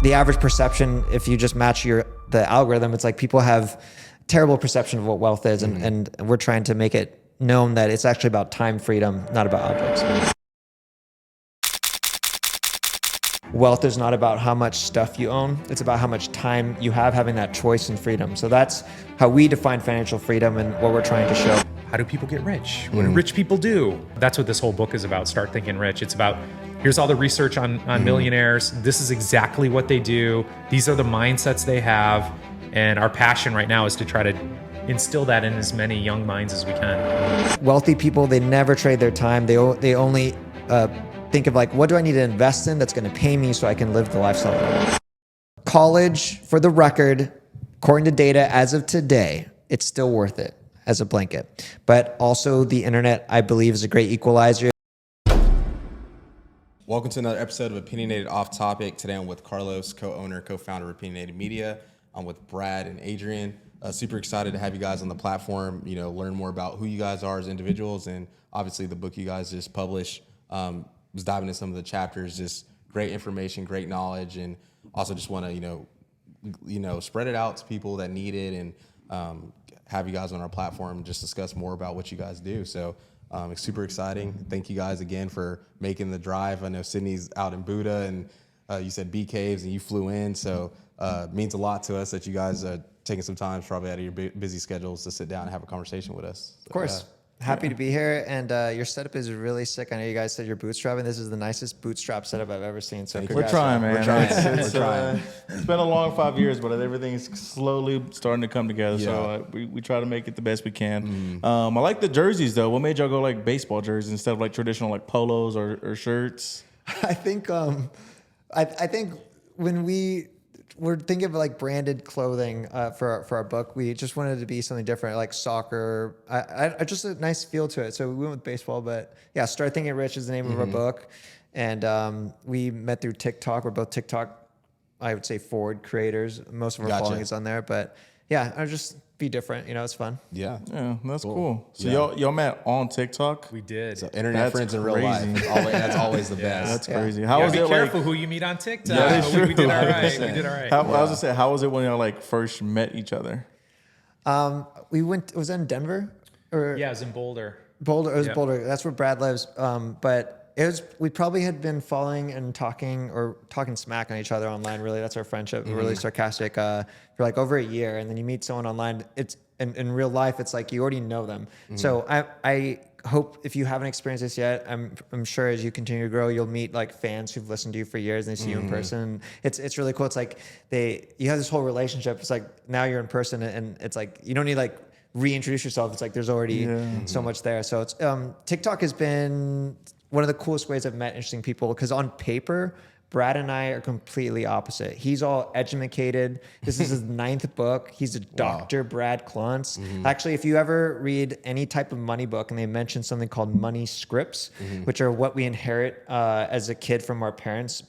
the average perception, if you just match the algorithm, it's like people have terrible perception of what wealth is, and we're trying to make it known that it's actually about time freedom, not about objects. Wealth is not about how much stuff you own. It's about how much time you have having that choice and freedom. So that's how we define financial freedom and what we're trying to show. How do people get rich? What do rich people do? That's what this whole book is about, Start Thinking Rich. It's about, here's all the research on millionaires. This is exactly what they do. These are the mindsets they have. And our passion right now is to try to instill that in as many young minds as we can. Wealthy people, they never trade their time. They only think of like, what do I need to invest in that's going to pay me so I can live the lifestyle that I want? College, for the record, according to data as of today, it's still worth it as a blanket. But also the internet, I believe, is a great equalizer. Welcome to another episode of Opinionated Off Topic. Today I'm with Carlos, co-owner, co-founder of Opinionated Media. I'm with Brad and Adrian. Super excited to have you guys on the platform, learn more about who you guys are as individuals, and obviously the book you guys just published. Was diving into some of the chapters, just great information, great knowledge, and also just want to, spread it out to people that need it, and have you guys on our platform and just discuss more about what you guys do. So it's super exciting. Thank you guys again for making the drive. I know Sydney's out in Buddha, and you said Bee Caves, and you flew in, so it means a lot to us that you guys are taking some time probably out of your busy schedules to sit down and have a conversation with us. Of course. Happy to be here, and your setup is really sick. I know you guys said you're bootstrapping. This is the nicest bootstrap setup I've ever seen. So we're trying, man. We're trying. It's been a long 5 years, but everything's slowly starting to come together. Yeah. So we try to make it the best we can. I like the jerseys though. What made y'all go like baseball jerseys instead of like traditional like polos or shirts? I think I think when we're thinking of like branded clothing for our book, we just wanted it to be something different, like soccer. I just a nice feel to it. So we went with baseball, but yeah, Start Thinking Rich is the name of our book. And we met through TikTok. We're both TikTok, I would say, forward creators. Most of our following is on there, but yeah, I just be different. It's fun. Yeah, that's cool. So y'all met on TikTok. We did. So internet friends in real life. That's always the best. That's crazy. How How was be it careful like? who you meet on TikTok. Yeah, that's true. We did all right. We did all right. I was gonna say, how was it when y'all like first met each other? We went. Was that in Denver? Or Yeah, it was in Boulder. Boulder. It was Yeah. Boulder. That's where Brad lives. But it was. We probably had been following and talking smack on each other online. Really, that's our friendship. Really sarcastic for like over a year, and then you meet someone online. It's in real life. It's like you already know them. So I hope if you haven't experienced this yet, I'm sure as you continue to grow, you'll meet like fans who've listened to you for years and they see you in person. It's really cool. It's like you have this whole relationship. It's like now you're in person, and it's like you don't need like reintroduce yourself. It's like there's already so much there. So it's TikTok has been one of the coolest ways I've met interesting people, because on paper, Brad and I are completely opposite. He's all educated. This is his 9th book. He's a doctor, Brad Klontz. Actually, if you ever read any type of money book and they mention something called money scripts, which are what we inherit as a kid from our parents,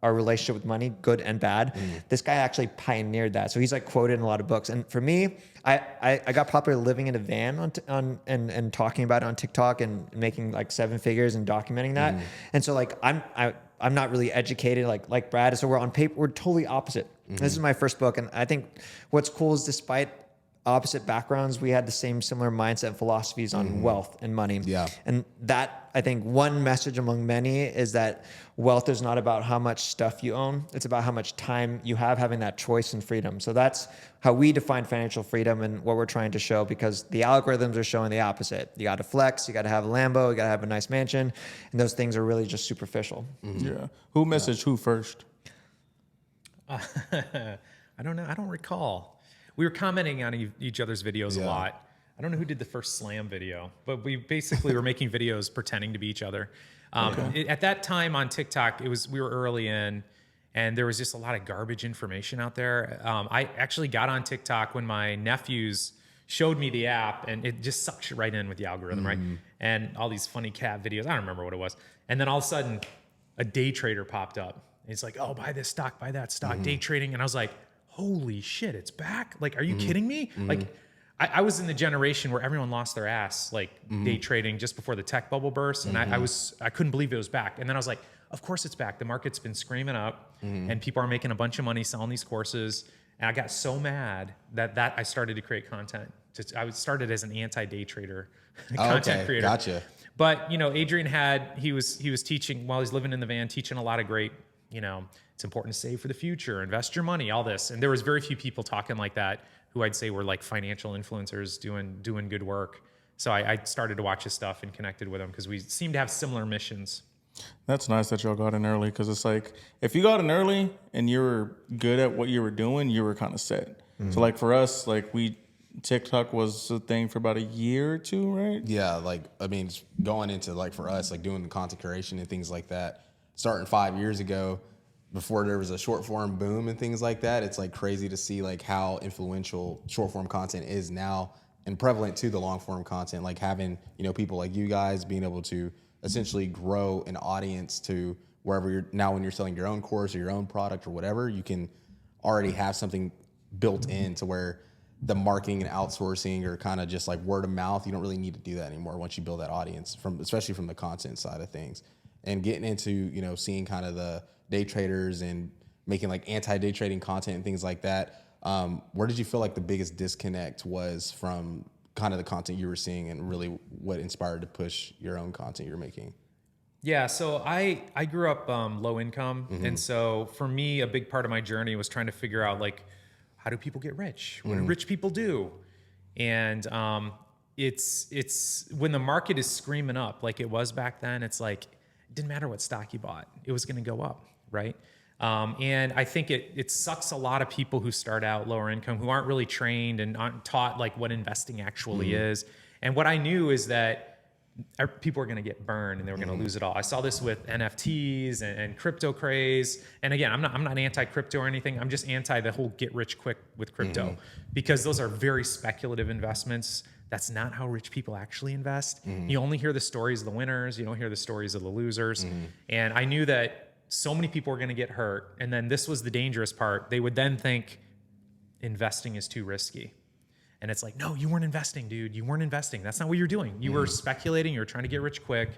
our relationship with money, good and bad. This guy actually pioneered that. So he's like quoted in a lot of books. And for me, I got popular living in a van and talking about it on TikTok and making like 7 figures and documenting that. And so like I'm not really educated like Brad. So we're on paper, we're totally opposite. This is my first book. And I think what's cool is despite opposite backgrounds, we had the similar mindset and philosophies on wealth and money. Yeah. And that, I think, one message among many is that wealth is not about how much stuff you own. It's about how much time you have having that choice and freedom. So that's how we define financial freedom and what we're trying to show, because the algorithms are showing the opposite. You got to flex, you got to have a Lambo, you got to have a nice mansion. And those things are really just superficial. Yeah. Who messaged who first? I don't know. I don't recall. We were commenting on each other's videos a lot. I don't know who did the first slam video, but we basically were making videos pretending to be each other. At that time on TikTok, we were early in, and there was just a lot of garbage information out there. I actually got on TikTok when my nephews showed me the app, and it just sucks you right in with the algorithm, right? And all these funny cat videos. I don't remember what it was. And then all of a sudden, a day trader popped up. And it's like, oh, buy this stock, buy that stock, day trading. And I was like, holy shit, it's back? Like, are you kidding me? Like, I was in the generation where everyone lost their ass, like day trading just before the tech bubble burst. And I couldn't believe it was back. And then I was like, of course it's back. The market's been screaming up and people are making a bunch of money selling these courses. And I got so mad that I started to create content. I started as an anti-day trader, content creator. Gotcha. But, you know, Adrian he was teaching while he's living in the van, teaching a lot of great, you know, it's important to save for the future, invest your money, all this. And there was very few people talking like that who I'd say were like financial influencers doing good work. So I started to watch his stuff and connected with him because we seem to have similar missions. That's nice that y'all got in early, because it's like if you got in early and you were good at what you were doing, you were kind of set. So like for us, like TikTok was a thing for about a year or two, right? Yeah, like I mean, going into like for us, like doing the content creation and things like that, starting 5 years ago, before there was a short form boom and things like that, it's like crazy to see like how influential short form content is now and prevalent to the long form content. Like having, you know, people like you guys being able to essentially grow an audience to wherever you're now when you're selling your own course or your own product or whatever, you can already have something built in to where the marketing and outsourcing or kind of just like word of mouth, you don't really need to do that anymore once you build that audience especially from the content side of things. And getting into, you know, seeing kind of the day traders and making like anti-day trading content and things like that. Where did you feel like the biggest disconnect was from kind of the content you were seeing and really what inspired to push your own content you're making? Yeah, so I grew up low income. And so for me, a big part of my journey was trying to figure out like, how do people get rich? What do rich people do? And it's when the market is screaming up like it was back then, it's like, it didn't matter what stock you bought. It was going to go up, right? And I think it sucks a lot of people who start out lower income, who aren't really trained and aren't taught like what investing actually is. And what I knew is that people are going to get burned and they were going to lose it all. I saw this with NFTs and crypto craze. And again, I'm not anti-crypto or anything. I'm just anti the whole get rich quick with crypto because those are very speculative investments. That's not how rich people actually invest. You only hear the stories of the winners. You don't hear the stories of the losers. And I knew that so many people were going to get hurt. And then this was the dangerous part. They would then think investing is too risky. And it's like, no, you weren't investing, dude. You weren't investing. That's not what you're doing. You were speculating. You were trying to get rich quick.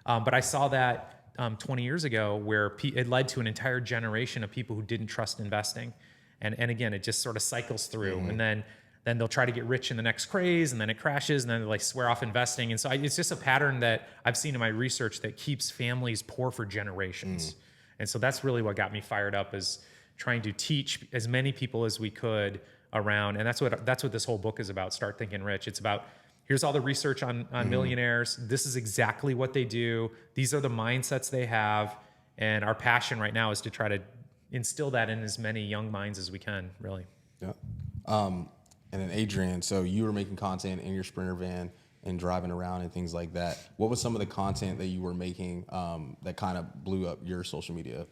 But I saw that 20 years ago where it led to an entire generation of people who didn't trust investing. And again, it just sort of cycles through. And then they'll try to get rich in the next craze, and then it crashes, and then they like swear off investing. And so it's just a pattern that I've seen in my research that keeps families poor for generations. And so that's really what got me fired up, is trying to teach as many people as we could around. And that's what this whole book is about, Start Thinking Rich. It's about, here's all the research on millionaires. This is exactly what they do. These are the mindsets they have. And our passion right now is to try to instill that in as many young minds as we can, really. Yeah. And then Adrian, so you were making content in your Sprinter van and driving around and things like that. What was some of the content that you were making that kind of blew up your social media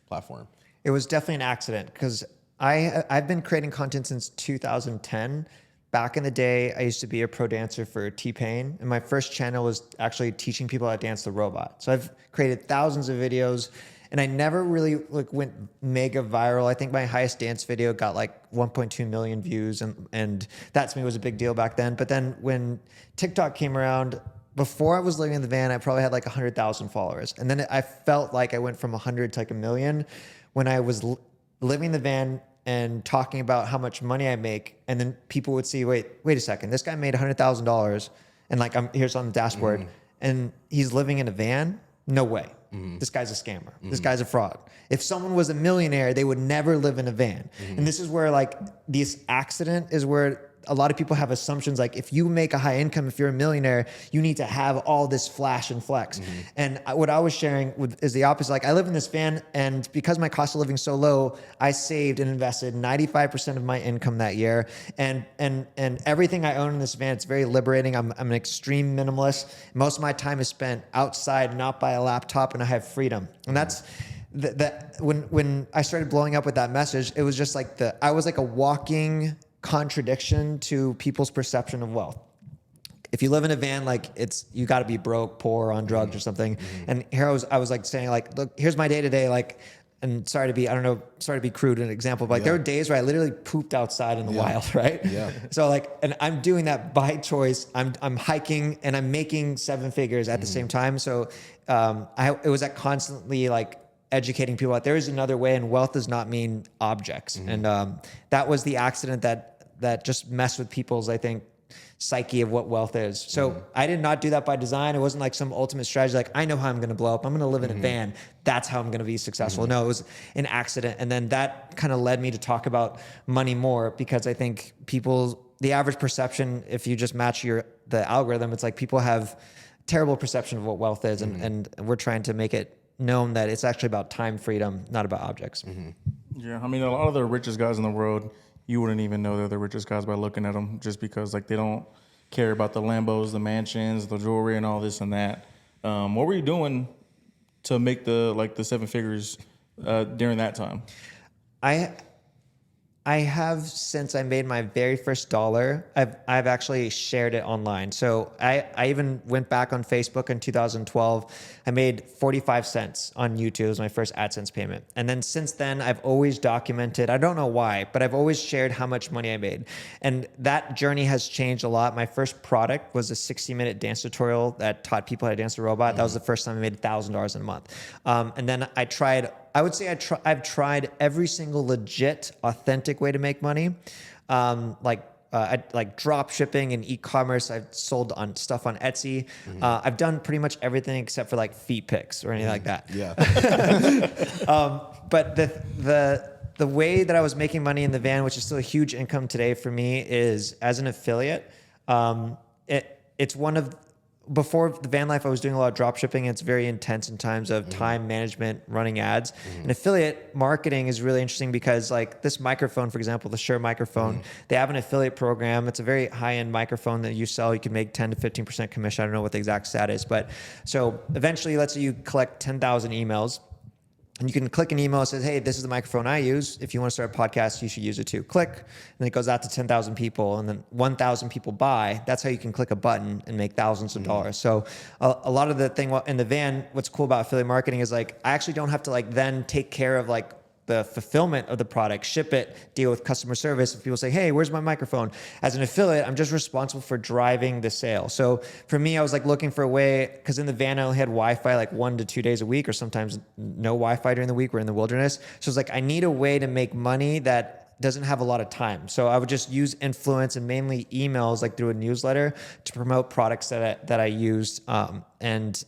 platform? It was definitely an accident because I've been creating content since 2010. Back in the day, I used to be a pro dancer for T-Pain, and my first channel was actually teaching people how to dance the robot. So I've created thousands of videos, and I never really like went mega viral. I think my highest dance video got like 1.2 million views, and that to me was a big deal back then. But then when TikTok came around, before I was living in the van, I probably had like 100,000 followers, and then I felt like I went from 100 to like 1 million when I was living in the van and talking about how much money I make. And then people would see, wait a second, this guy made $100,000 and like here's on the dashboard and he's living in a van? No way. This guy's a scammer. This guy's a fraud. If someone was a millionaire, they would never live in a van. And this is where like this accident is where a lot of people have assumptions like if you make a high income, if you're a millionaire, you need to have all this flash and flex. And what I was sharing is the opposite. Like I live in this van, and because my cost of living is so low, I saved and invested 95% of my income that year. And everything I own in this van, it's very liberating. I'm an extreme minimalist. Most of my time is spent outside, not by a laptop, and I have freedom. And that's when I started blowing up with that message, it was just like I was like a walking contradiction to people's perception of wealth. If you live in a van, like you got to be broke, poor, on drugs or something. And here I was like saying like, look, here's my day to day. Like sorry to be crude in an example, but like there were days where I literally pooped outside in the wild, right? Yeah. So like, and I'm doing that by choice. I'm hiking and I'm making 7 figures at the same time. So it was that constantly like educating people out there is another way, and wealth does not mean objects. And that was the accident that just messed with people's, I think, psyche of what wealth is. So I did not do that by design. It wasn't like some ultimate strategy. Like, I know how I'm going to blow up. I'm going to live in a van. That's how I'm going to be successful. No, it was an accident. And then that kind of led me to talk about money more, because I think the average perception, if you just match the algorithm, it's like people have terrible perception of what wealth is. And we're trying to make it known that it's actually about time freedom, not about objects. Yeah, I mean, a lot of the richest guys in the world, you wouldn't even know they're the richest guys by looking at them, just because like they don't care about the Lambos, the mansions, the jewelry, and all this and that. What were you doing to make the 7 figures during that time? I have, since I made my very first dollar, I've actually shared it online. So I even went back on Facebook in 2012. I made 45 cents on YouTube. It was my first AdSense payment. And then since then, I've always documented, I don't know why, but I've always shared how much money I made. And that journey has changed a lot. My first product was a 60-minute dance tutorial that taught people how to dance a robot. That was the first time I made $1,000 in a month. And then I've tried every single legit, authentic way to make money. Like drop shipping and e-commerce. I've sold on stuff on Etsy. I've done pretty much everything except for like feet pics or anything like that. Yeah. But the way that I was making money in the van, which is still a huge income today for me, is as an affiliate. It's one of Before the van life, I was doing a lot of drop shipping. It's very intense in times of time management, running ads. And affiliate marketing is really interesting because like this microphone, for example, the Shure microphone, they have an affiliate program. It's a very high-end microphone that you sell. You can make 10 to 15% commission. I don't know what the exact stat is, but so eventually, let's say you collect 10,000 emails. And you can click an email that says, hey, this is the microphone I use. If you want to start a podcast, you should use it too. Click, and it goes out to 10,000 people, and then 1,000 people buy. That's how you can click a button and make thousands of dollars. So a lot of the thing in the van, what's cool about affiliate marketing is like, I actually don't have to like then take care of like the fulfillment of the product, ship it, deal with customer service. If people say, hey, where's my microphone? As an affiliate, I'm just responsible for driving the sale. So for me, I was like looking for a way, because in the van, I only had Wi-Fi like 1 to 2 days a week, or sometimes no Wi-Fi during the week. We're in the wilderness. So it's like, I need a way to make money that doesn't have a lot of time. So I would just use influence and mainly emails, like through a newsletter, to promote products that I used. And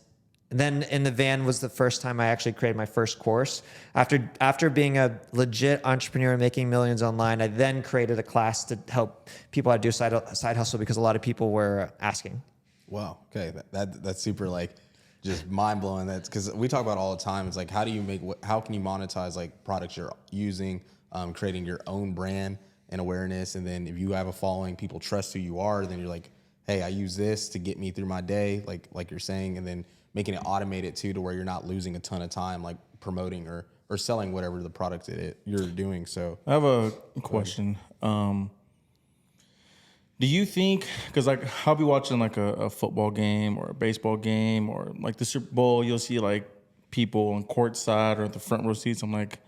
then in the van was the first time I actually created my first course. After being a legit entrepreneur and making millions online, I then created a class to help people how to do side hustle, because a lot of people were asking. Wow. Okay. That's super like just mind blowing. That's because we talk about it all the time. It's like, how can you monetize like products you're using, creating your own brand and awareness. And then if you have a following, people trust who you are, then you're like, hey, I use this to get me through my day. Like you're saying, and then making it automated too, to where you're not losing a ton of time, like promoting or selling whatever the product you're doing. So I have a question. Do you think, because like I'll be watching like a football game or a baseball game or like the Super Bowl, you'll see like people on courtside or at the front row seats. I'm like,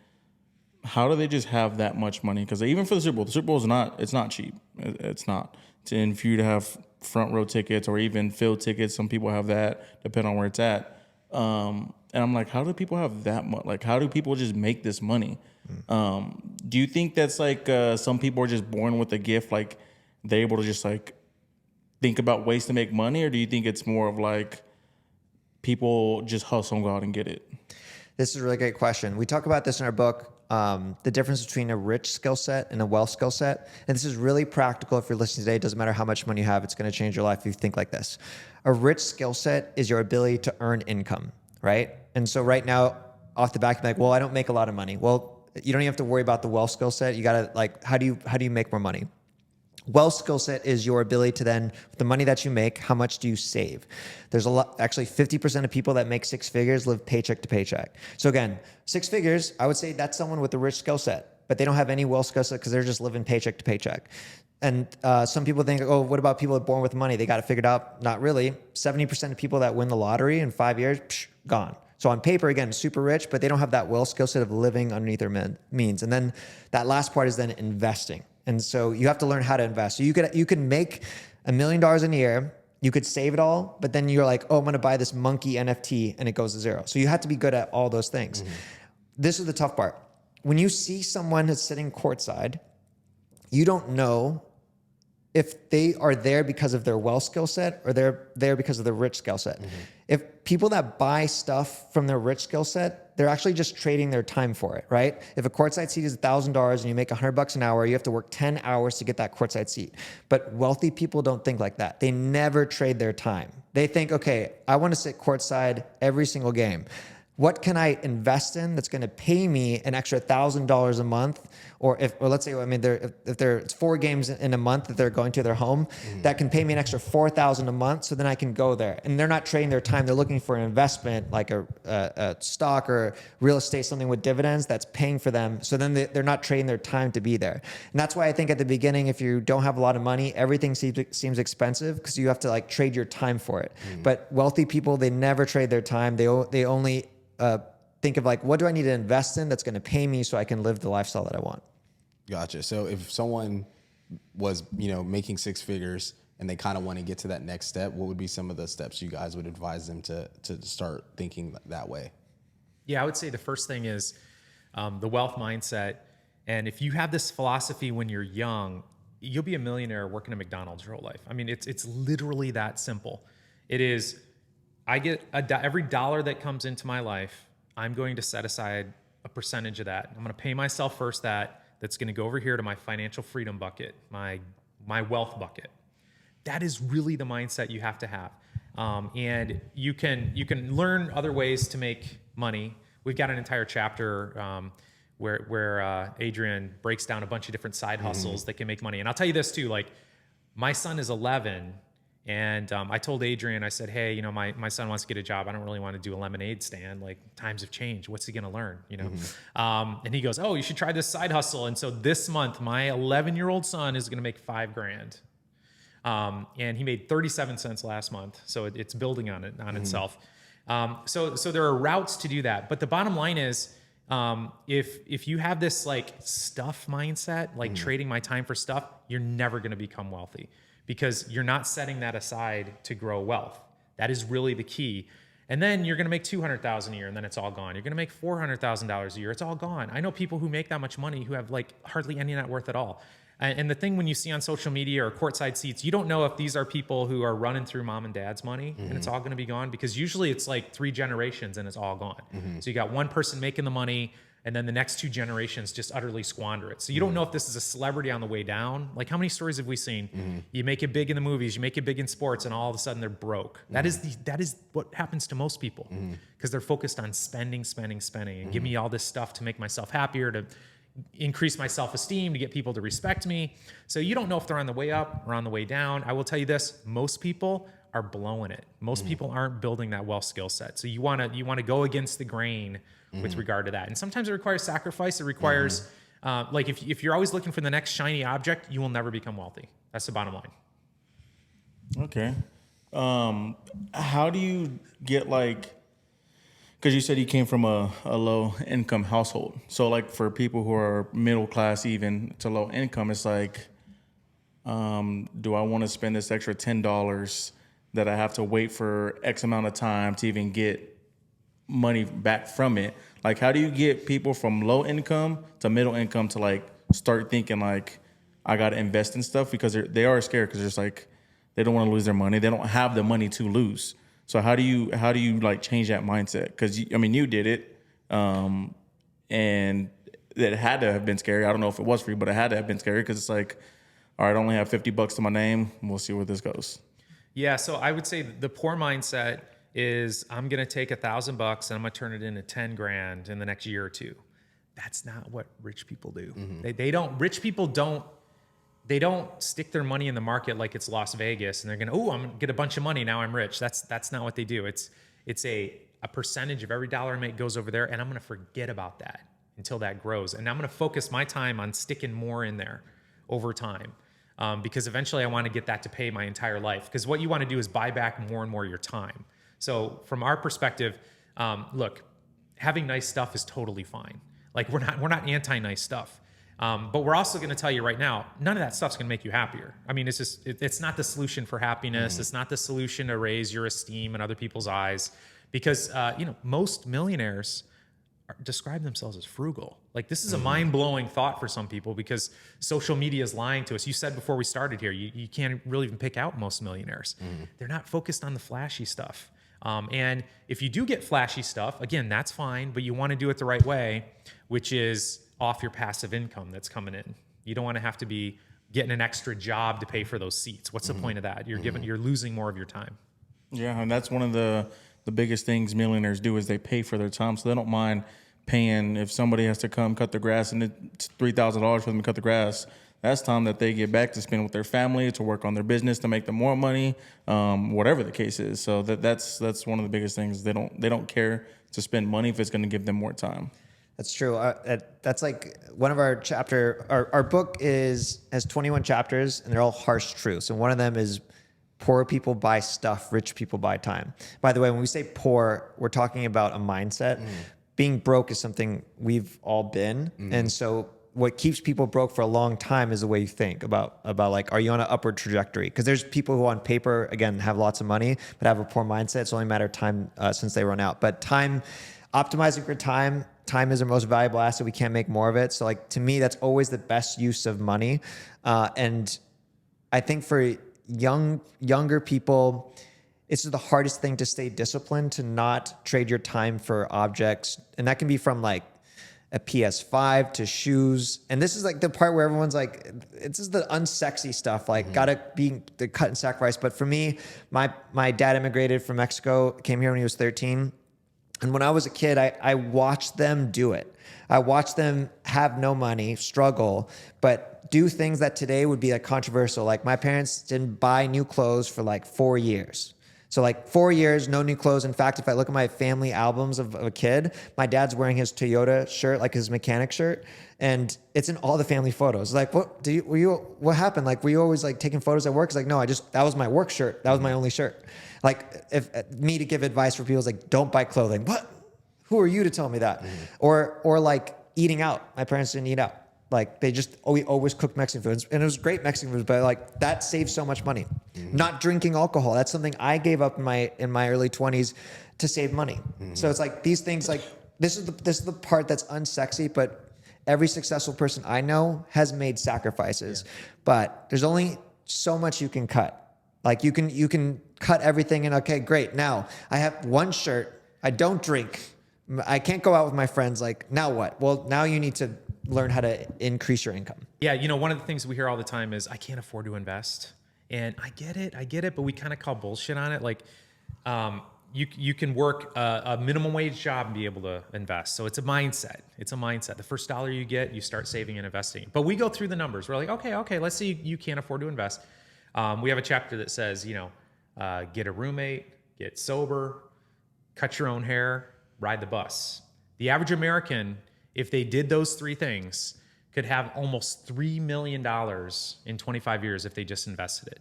how do they just have that much money? Because even for the Super Bowl is not cheap. It's not. And for you to have front row tickets or even field tickets, some people have that, depending on where it's at. And I'm like, how do people have that much? Like, how do people just make this money? Do you think that's like some people are just born with a gift, like they're able to just like think about ways to make money? Or do you think it's more of like people just hustle and go out and get it? This is a really great question. We talk about this in our book, the difference between a rich skill set and a wealth skill set. And this is really practical. If you're listening today, it doesn't matter how much money you have, it's going to change your life if you think like this. A rich skill set is your ability to earn income, right? And so right now, off the back, you're like, well, I don't make a lot of money. Well, you don't even have to worry about the wealth skill set. You got to like, how do you make more money? Wealth skill set is your ability to then, the money that you make, how much do you save? There's actually 50% of people that make 6 figures live paycheck to paycheck. So again, 6 figures, I would say that's someone with a rich skill set, but they don't have any wealth skill set because they're just living paycheck to paycheck. And some people think, oh, what about people that are born with money? They got it figured out. Not really. 70% of people that win the lottery in 5 years, gone. So on paper, again, super rich, but they don't have that wealth skill set of living underneath their means. And then that last part is then investing. And so you have to learn how to invest. So you could make $1 million in a year. You could save it all, but then you're like, oh, I'm going to buy this monkey NFT and it goes to zero. So you have to be good at all those things. Mm-hmm. This is the tough part. When you see someone who's sitting courtside, you don't know if they are there because of their wealth skill set or they're there because of their rich skill set. Mm-hmm. If people that buy stuff from their rich skill set, they're actually just trading their time for it, right? If a courtside seat is $1,000 and you make $100 an hour, you have to work 10 hours to get that courtside seat. But wealthy people don't think like that. They never trade their time. They think, okay, I want to sit courtside every single game. What can I invest in that's going to pay me an extra $1,000 a month? Or let's say, it's 4 games in a month that they're going to their home, that can pay me an extra $4,000 a month. So then I can go there, and they're not trading their time. They're looking for an investment like a stock or real estate, something with dividends that's paying for them. So then they're not trading their time to be there. And that's why I think at the beginning, if you don't have a lot of money, everything seems expensive because you have to like trade your time for it. But wealthy people, they never trade their time. They only think of like, what do I need to invest in that's going to pay me so I can live the lifestyle that I want? Gotcha. So if someone was, making 6 figures and they kind of want to get to that next step, what would be some of the steps you guys would advise them to start thinking that way? Yeah, I would say the first thing is the wealth mindset. And if you have this philosophy when you're young, you'll be a millionaire working at McDonald's your whole life. I mean, it's literally that simple. It is, I get every dollar that comes into my life, I'm going to set aside a percentage of that. I'm going to pay myself first that's going to go over here to my financial freedom bucket, my wealth bucket. That is really the mindset you have to have. And you can learn other ways to make money. We've got an entire chapter where Adrian breaks down a bunch of different side hustles that can make money. And I'll tell you this too, like my son is 11. And I told Adrian, I said, hey, my son wants to get a job. I don't really want to do a lemonade stand. Like, times have changed. What's he going to learn? And he goes, oh, you should try this side hustle. And so this month, my 11-year-old son is going to make $5,000. And he made 37 cents last month. So it's building on itself. So there are routes to do that. But the bottom line is, if you have this like stuff mindset, like trading my time for stuff, you're never going to become wealthy. Because you're not setting that aside to grow wealth. That is really the key. And then you're going to make $200,000 a year, and then it's all gone. You're going to make $400,000 a year. It's all gone. I know people who make that much money who have like hardly any net worth at all. And the thing when you see on social media or courtside seats, you don't know if these are people who are running through mom and dad's money and it's all going to be gone, because usually it's like 3 generations and it's all gone. So you got one person making the money, and then the next 2 generations just utterly squander it. So you don't know if this is a celebrity on the way down. Like, how many stories have we seen? You make it big in the movies, you make it big in sports, and all of a sudden they're broke. That is what happens to most people, because they're focused on spending, and give me all this stuff to make myself happier, to increase my self-esteem, to get people to respect me. So you don't know if they're on the way up or on the way down. I will tell you this, most people are blowing it. Most people aren't building that wealth skill set. So you want to go against the grain with regard to that. And sometimes it requires sacrifice. It requires, like if you're always looking for the next shiny object, you will never become wealthy. That's the bottom line. Okay. How do you get because you said you came from a low income household. So like for people who are middle class, even to low income, it's like, do I want to spend this extra $10 that I have to wait for X amount of time to even get money back from it? Like, how do you get people from low income to middle income to like start thinking like, I got to invest in stuff? Because they are scared, because it's like, they don't want to lose their money. They don't have the money to lose. So how do you like change that mindset? Because you did it, and it had to have been scary. I don't know if it was for you, but it had to have been scary, because it's like, all right, I only have $50 to my name. We'll see where this goes. Yeah. So I would say the poor mindset is, I'm going to take $1,000 and I'm going to turn it into $10,000 in the next year or 2. That's not what rich people do. Rich people don't stick their money in the market like it's Las Vegas and they're going to, I'm going to get a bunch of money, now I'm rich. That's not what they do. It's a percentage of every dollar I make goes over there, and I'm going to forget about that until that grows. And I'm going to focus my time on sticking more in there over time. Because eventually I want to get that to pay my entire life. Because what you want to do is buy back more and more of your time. So from our perspective, Look, having nice stuff is totally fine. Like we're not anti-nice stuff. But we're also going to tell you right now, none of that stuff's going to make you happier. I mean, it's not the solution for happiness. It's not the solution to raise your esteem in other people's eyes, because most millionaires describe themselves as frugal. Like this is a mind-blowing thought for some people, because social media is lying to us. You said before we started here, you can't really even pick out most millionaires. They're not focused on the flashy stuff. And if you do get flashy stuff, again, that's fine, but you want to do it the right way, which is off your passive income that's coming in. You don't want to have to be getting an extra job to pay for those seats. What's the point of that? You're losing more of your time. Yeah, and that's one of the biggest things millionaires do is they pay for their time. So they don't mind paying if somebody has to come cut the grass and it's $3,000 for them to cut the grass. That's time that they get back to spend with their family, to work on their business, to make them more money, whatever the case is. So that's one of the biggest things. They don't care to spend money if it's going to give them more time. That's true. That's like one of our our book has 21 chapters, and they're all harsh truths. And one of them is poor people buy stuff, rich people buy time. By the way, when we say poor, we're talking about a mindset. Being broke is something we've all been. And so what keeps people broke for a long time is the way you think about like, are you on an upward trajectory? Because there's people who on paper, again, have lots of money, but have a poor mindset. It's only a matter of time since they run out. But optimizing for time is our most valuable asset. We can't make more of it. So like, to me, that's always the best use of money. And I think for younger people, it's the hardest thing to stay disciplined, to not trade your time for objects. And that can be from like a PS5 to shoes. And this is like the part where everyone's like, this is the unsexy stuff, like gotta be the cut and sacrifice. But for me, my dad immigrated from Mexico, came here when he was 13. And when I was a kid, I watched them do it. I watched them have no money, struggle, but do things that today would be like controversial. Like my parents didn't buy new clothes for like 4 years. So like 4 years, no new clothes. In fact, if I look at my family albums of a kid, my dad's wearing his Toyota shirt, like his mechanic shirt. And it's in all the family photos. Like, what happened? Like, were you always like taking photos at work? It's like, no, that was my work shirt. That was my only shirt. Like me to give advice for people is like, don't buy clothing. What? Who are you to tell me that? Or like eating out. My parents didn't eat out. Like we always cooked Mexican foods, and it was great Mexican foods, but like that saves so much money. Not drinking alcohol. That's something I gave up in my early 20s to save money. So it's like these things, like this is the part that's unsexy, but every successful person I know has made sacrifices, but there's only so much you can cut. Like you can cut everything and okay, great. Now I have one shirt. I don't drink. I can't go out with my friends. Like now what? Well, now you need to learn how to increase your income. Yeah, one of the things we hear all the time is I can't afford to invest. And I get it, but we kind of call bullshit on it. Like you can work a minimum wage job and be able to invest. So it's a mindset. The first dollar you get, you start saving and investing. But we go through the numbers. We're like, okay, let's say you can't afford to invest. We have a chapter that says, get a roommate, get sober, cut your own hair, ride the bus. The average American, if they did those three things, could have almost $3 million in 25 years if they just invested it.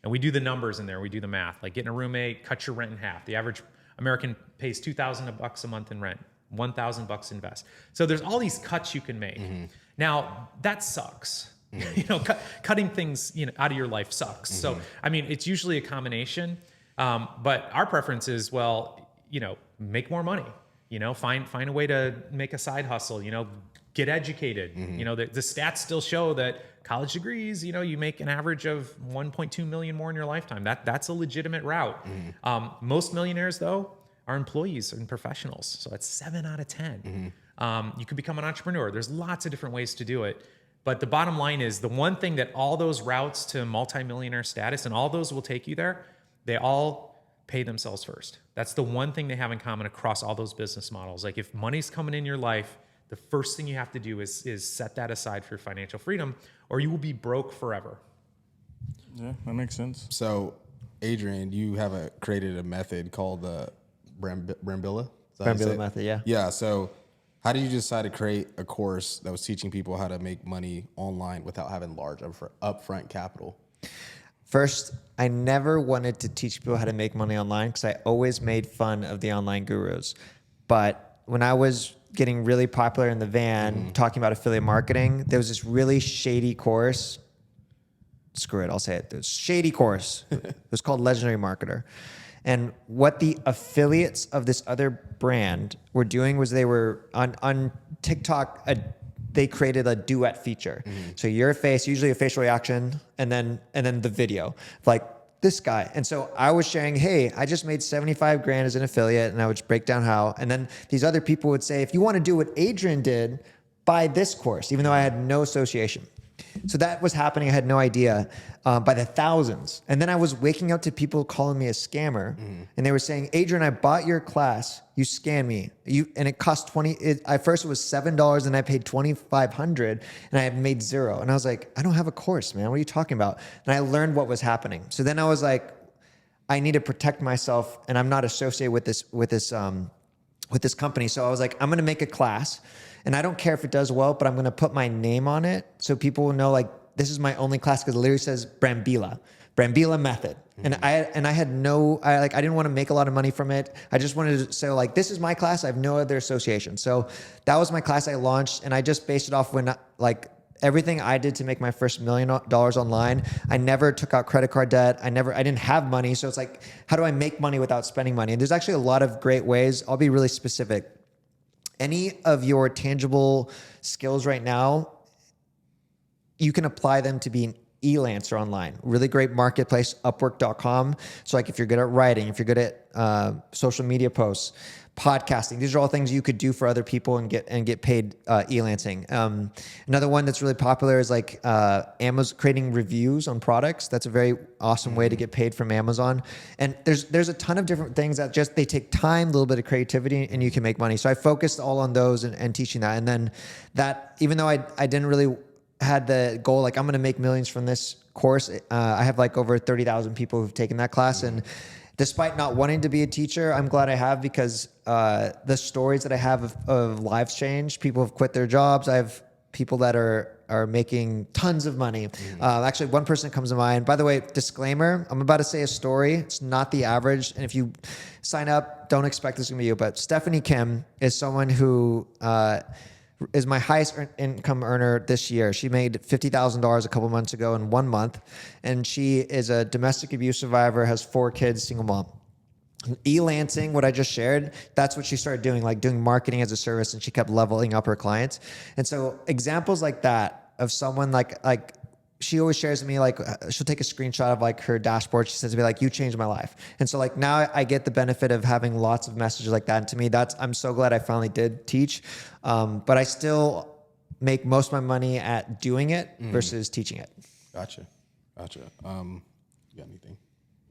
And we do the numbers in there. We do the math. Like getting a roommate, cut your rent in half. The average American pays $2,000 a month in rent, $1,000 invest. So there's all these cuts you can make. Now that sucks. Cutting things out of your life sucks. So I mean, it's usually a combination. But our preference is, make more money. Find a way to make a side hustle, get educated. The stats still show that college degrees, you make an average of 1.2 million more in your lifetime. That's a legitimate route. Most millionaires though are employees and professionals. So that's 7 out of 10. You could become an entrepreneur. There's lots of different ways to do it. But the bottom line is the one thing that all those routes to multimillionaire status and all those will take you there, they all pay themselves first. That's the one thing they have in common across all those business models. Like if money's coming in your life, the first thing you have to do is set that aside for financial freedom, or you will be broke forever. Yeah, that makes sense. So, Adrian, you have created a method called the Brambila? Brambila method, yeah. Yeah, so how did you decide to create a course that was teaching people how to make money online without having large upfront capital? First, I never wanted to teach people how to make money online because I always made fun of the online gurus. But when I was getting really popular in the van talking about affiliate marketing, there was this really shady course. Screw it, I'll say it. There's shady course. It was called Legendary Marketer. And what the affiliates of this other brand were doing was they were on TikTok, they created a duet feature. So your face, usually a facial reaction, and then the video, like this guy. And so I was sharing, hey, I just made 75 grand as an affiliate, and I would break down how. And then these other people would say, if you want to do what Adrian did, buy this course, even though I had no association. So that was happening. I had no idea, by the thousands. And then I was waking up to people calling me a scammer, and they were saying, Adrian, I bought your class. You scammed me. And it cost at first it was $7, and I paid $2,500, and I had made zero. And I was like, I don't have a course, man. What are you talking about? And I learned what was happening. So then I was like, I need to protect myself, and I'm not associated with this company. So I was like, I'm going to make a class. And I don't care if it does well, but I'm going to put my name on it so people will know, like, this is my only class, because it literally says Brambila method. And I didn't want to make a lot of money from it. I just wanted to say, like, this is my class. I have no other association. So that was my class I launched, and I just based it off when, like, everything I did to make my first $1 million online. I never took out credit card debt. I didn't have money. So it's like, how do I make money without spending money? And there's actually a lot of great ways. I'll be really specific. Any of your tangible skills right now, you can apply them to be an e-lancer online. Really great marketplace, upwork.com. So like if you're good at writing, if you're good at social media posts, podcasting, these are all things you could do for other people and get paid e-lancing. Another one that's really popular is like Amazon, creating reviews on products. That's a very awesome way to get paid from Amazon. And there's a ton of different things that they take time, a little bit of creativity, and you can make money. So I focused all on those and teaching that. And then that, even though I didn't really had the goal, like, I'm going to make millions from this course, I have like over 30,000 people who've taken that class. And despite not wanting to be a teacher, I'm glad I have, because the stories that I have of lives changed. People have quit their jobs. I have people that are making tons of money. Actually, one person comes to mind. By the way, disclaimer, I'm about to say a story. It's not the average. And if you sign up, don't expect this to be you. But Stephanie Kim is someone who is my highest income earner this year. She made $50,000 a couple months ago in 1 month. And she is a domestic abuse survivor, has 4 kids, single mom. E-lancing, what I just shared, that's what she started doing, like doing marketing as a service, and she kept leveling up her clients. And so examples like that of someone like she always shares with me, like she'll take a screenshot of like her dashboard. She says to me, like, you changed my life. And so like now I get the benefit of having lots of messages like that. And to me, I'm so glad I finally did teach. But I still make most of my money at doing it versus teaching it. Gotcha. You got anything?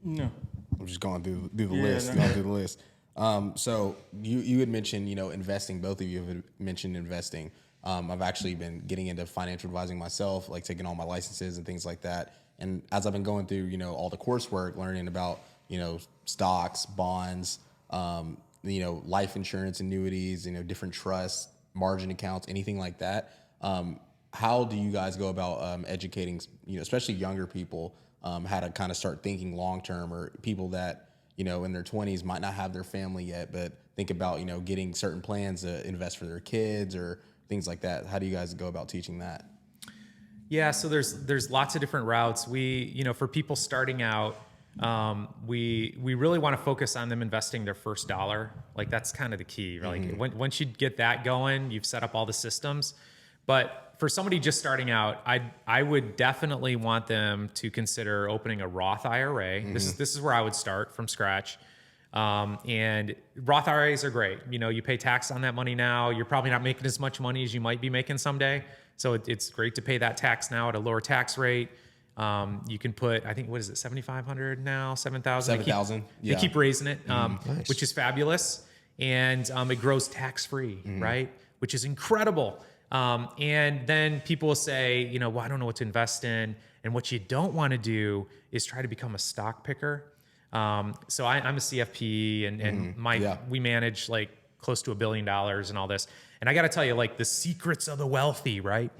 No. I'm just going through the list. Going through the list. So you had mentioned, investing. Both of you have mentioned investing. I've actually been getting into financial advising myself, like taking all my licenses and things like that. And as I've been going through, all the coursework, learning about, stocks, bonds, life insurance, annuities, different trusts, margin accounts, anything like that. How do you guys go about educating, especially younger people, how to kind of start thinking long-term, or people that, in their 20s might not have their family yet, but think about, getting certain plans to invest for their kids or things like that. How do you guys go about teaching that? Yeah, so there's lots of different routes. We, for people starting out, we really want to focus on them investing their first dollar. Like, that's kind of the key. Like, once you get that going, you've set up all the systems. But for somebody just starting out, I would definitely want them to consider opening a Roth IRA. This is where I would start from scratch. And Roth IRAs are great. You pay tax on that money now. You're probably not making as much money as you might be making someday. So it's great to pay that tax now at a lower tax rate. You can put, I think, what is it, 7,500 now, 7,000? 7,000. They keep raising it, Nice. which is fabulous. And it grows tax-free, right? Which is incredible. And then people will say, well, I don't know what to invest in. And what you don't want to do is try to become a stock picker. So I'm a CFP, and we manage like close to $1 billion and all this. And I got to tell you, like, the secrets of the wealthy, right?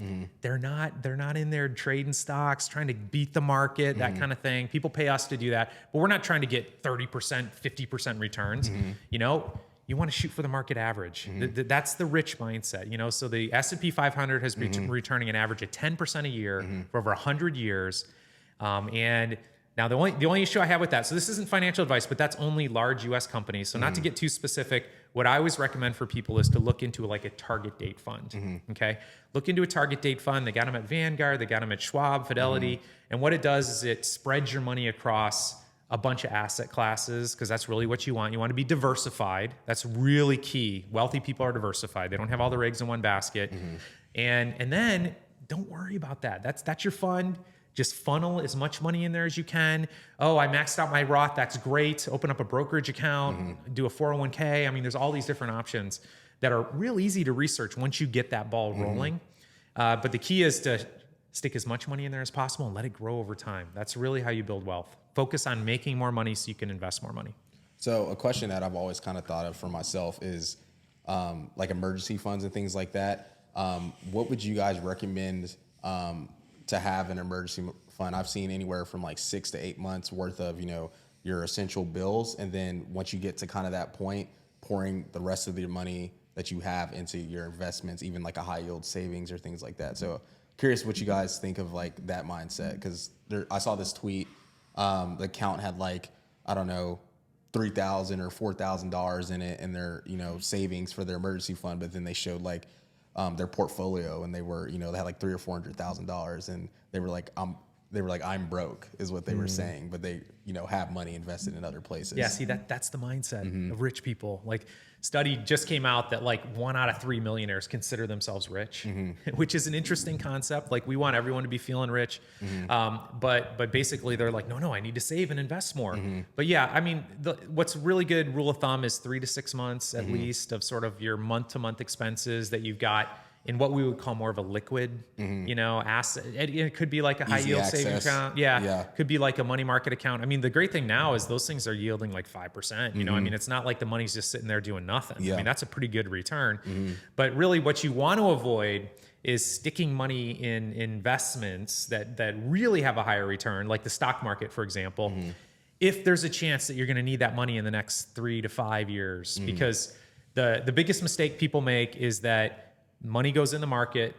They're not in there trading stocks, trying to beat the market, that kind of thing. People pay us to do that, but we're not trying to get 30%, 50% returns. you want to shoot for the market average. That's the rich mindset, you know? So the S&P 500 has been returning an average of 10% a year for over 100 years. And now the only issue I have with that, so this isn't financial advice, but that's only large US companies. So not to get too specific, what I always recommend for people is to look into like a target date fund. Okay. Look into a target date fund. They got them at Vanguard, they got them at Schwab, Fidelity. And what it does is it spreads your money across a bunch of asset classes, because that's really what you want. You want to be diversified. That's really key. Wealthy people are diversified. They don't have all their eggs in one basket. And then don't worry about that. That's your fund. Just funnel as much money in there as you can. Oh, I maxed out my Roth. That's great. Open up a brokerage account, do a 401k. I mean, there's all these different options that are real easy to research once you get that ball rolling. But the key is to stick as much money in there as possible and let it grow over time. That's really how you build wealth. Focus on making more money so you can invest more money. So a question that I've always kind of thought of for myself is like emergency funds and things like that. What would you guys recommend to have an emergency fund? I've seen anywhere from like 6 to 8 months worth of, you know, your essential bills. And then once you get to kind of that point, pouring the rest of your money that you have into your investments, even like a high yield savings or things like that. So curious what you guys think of like that mindset. Cause I saw this tweet, the account had like, I don't know, $3,000 or $4,000 in it and their, you know, savings for their emergency fund. But then they showed like, their portfolio, and they were, you know, they had like $300,000 or $400,000, and they were like, I'm broke, is what they were saying, but they, you know, have money invested in other places. Yeah, see, that's the mindset of rich people. Like, study just came out that like 1 out of 3 millionaires consider themselves rich, which is an interesting concept. Like, we want everyone to be feeling rich, but basically they're like, no, I need to save and invest more. But yeah, I mean, what's really good rule of thumb is 3 to 6 months at least of sort of your month-to-month expenses that you've got in what we would call more of a liquid, you know, asset. It could be like a high yield savings account. Yeah. Could be like a money market account. I mean, the great thing now is those things are yielding like 5%. You know, I mean, it's not like the money's just sitting there doing nothing. I mean, that's a pretty good return. But really what you want to avoid is sticking money in investments that really have a higher return, like the stock market, for example, if there's a chance that you're going to need that money in the next 3 to 5 years. Because the biggest mistake people make is that money goes in the market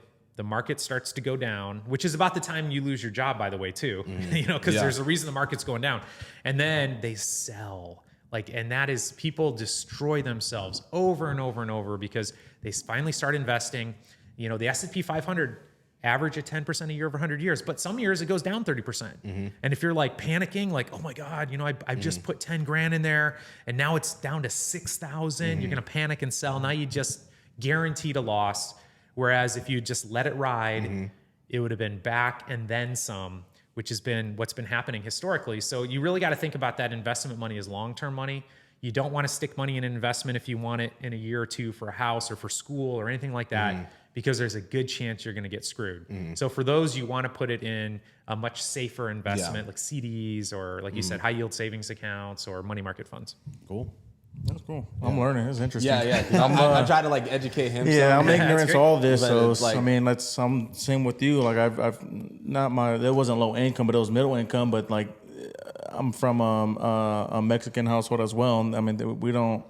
starts to go down, which is about the time you lose your job, by the way, too, you know, because there's a reason the market's going down. And then they sell, like, and that is, people destroy themselves over and over and over because they finally start investing. You know, the S&P 500 average at 10% a year over 100 years, but some years it goes down 30%. And if you're like panicking, like, oh my God, you know, I've just put 10 grand in there and now it's down to 6,000, you're going to panic and sell. Now you just guaranteed a loss. Whereas if you just let it ride, it would have been back and then some, which has been what's been happening historically. So you really got to think about that investment money as long-term money. You don't want to stick money in an investment if you want it in a year or two for a house or for school or anything like that, because there's a good chance you're going to get screwed. So for those, you want to put it in a much safer investment like CDs or, like you said, high yield savings accounts or money market funds. Cool. That's cool. I'm learning. It's interesting. Yeah. I'm trying to like educate him. Yeah, I'm ignorant to all this. So like, I mean, I'm same with you. Like I've not there wasn't low income, but it was middle income. But like I'm from a Mexican household as well. I mean, we don't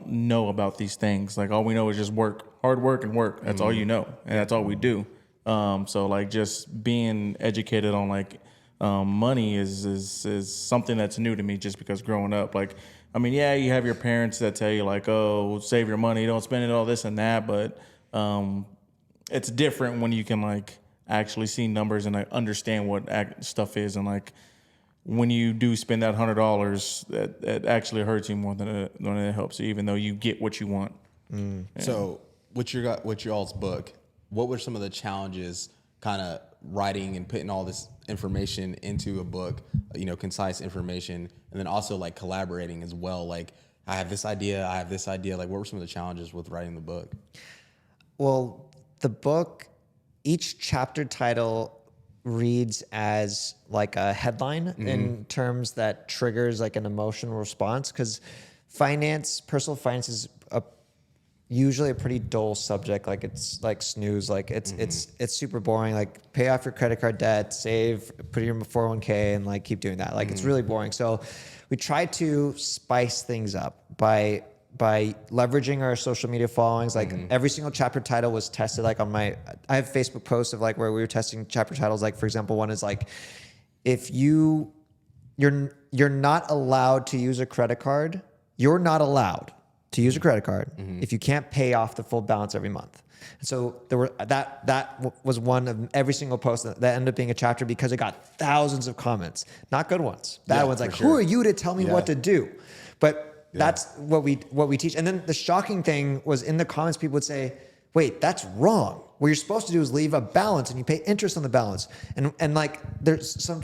know about these things. Like all we know is just work, hard work and work. That's all you know, and that's all we do. So like just being educated on like money is something that's new to me. Just because growing up, like. I mean, yeah, you have your parents that tell you like, oh, save your money, don't spend it all this and that. But it's different when you can like actually see numbers and like, understand what stuff is. And like when you do spend that $100, that actually hurts you more than it helps you, even though you get what you want. Yeah. So with y'all's book, what were some of the challenges kind of writing and putting all this information into a book, you know, concise information, and then also like collaborating as well? Like I have this idea. Like what were some of the challenges with writing the book? Well, the book, each chapter title reads as like a headline in terms that triggers like an emotional response, because personal finance is usually a pretty dull subject. Like it's like snooze, like it's super boring. Like pay off your credit card debt, save, put your 401k and like keep doing that. Like it's really boring. So we try to spice things up, by leveraging our social media followings. Like every single chapter title was tested. Like I have Facebook posts of like where we were testing chapter titles. Like for example, one is like, if you're not allowed to use a credit card, you're not allowed to use a credit card if you can't pay off the full balance every month. And so there were that was one of every single post that ended up being a chapter because it got thousands of comments, not good ones, bad ones. Like, who are you to tell me what to do? But that's what we teach. And then the shocking thing was in the comments, people would say, wait, that's wrong. What you're supposed to do is leave a balance and you pay interest on the balance. And like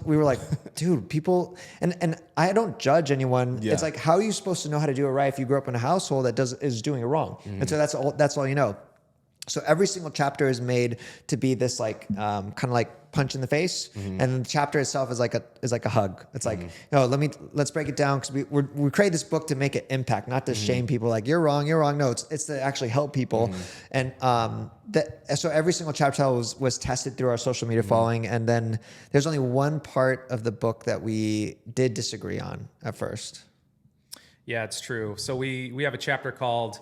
we were like, dude, people, and I don't judge anyone. Yeah. It's like, how are you supposed to know how to do it right if you grew up in a household that is doing it wrong? And so that's all you know. So every single chapter is made to be this like kind of like punch in the face, and the chapter itself is like a hug. It's like, let's break it down, because we create this book to make an impact, not to shame people like you're wrong. No, it's to actually help people. And so every single chapter was tested through our social media following, and then there's only one part of the book that we did disagree on at first. Yeah, it's true. So we have a chapter called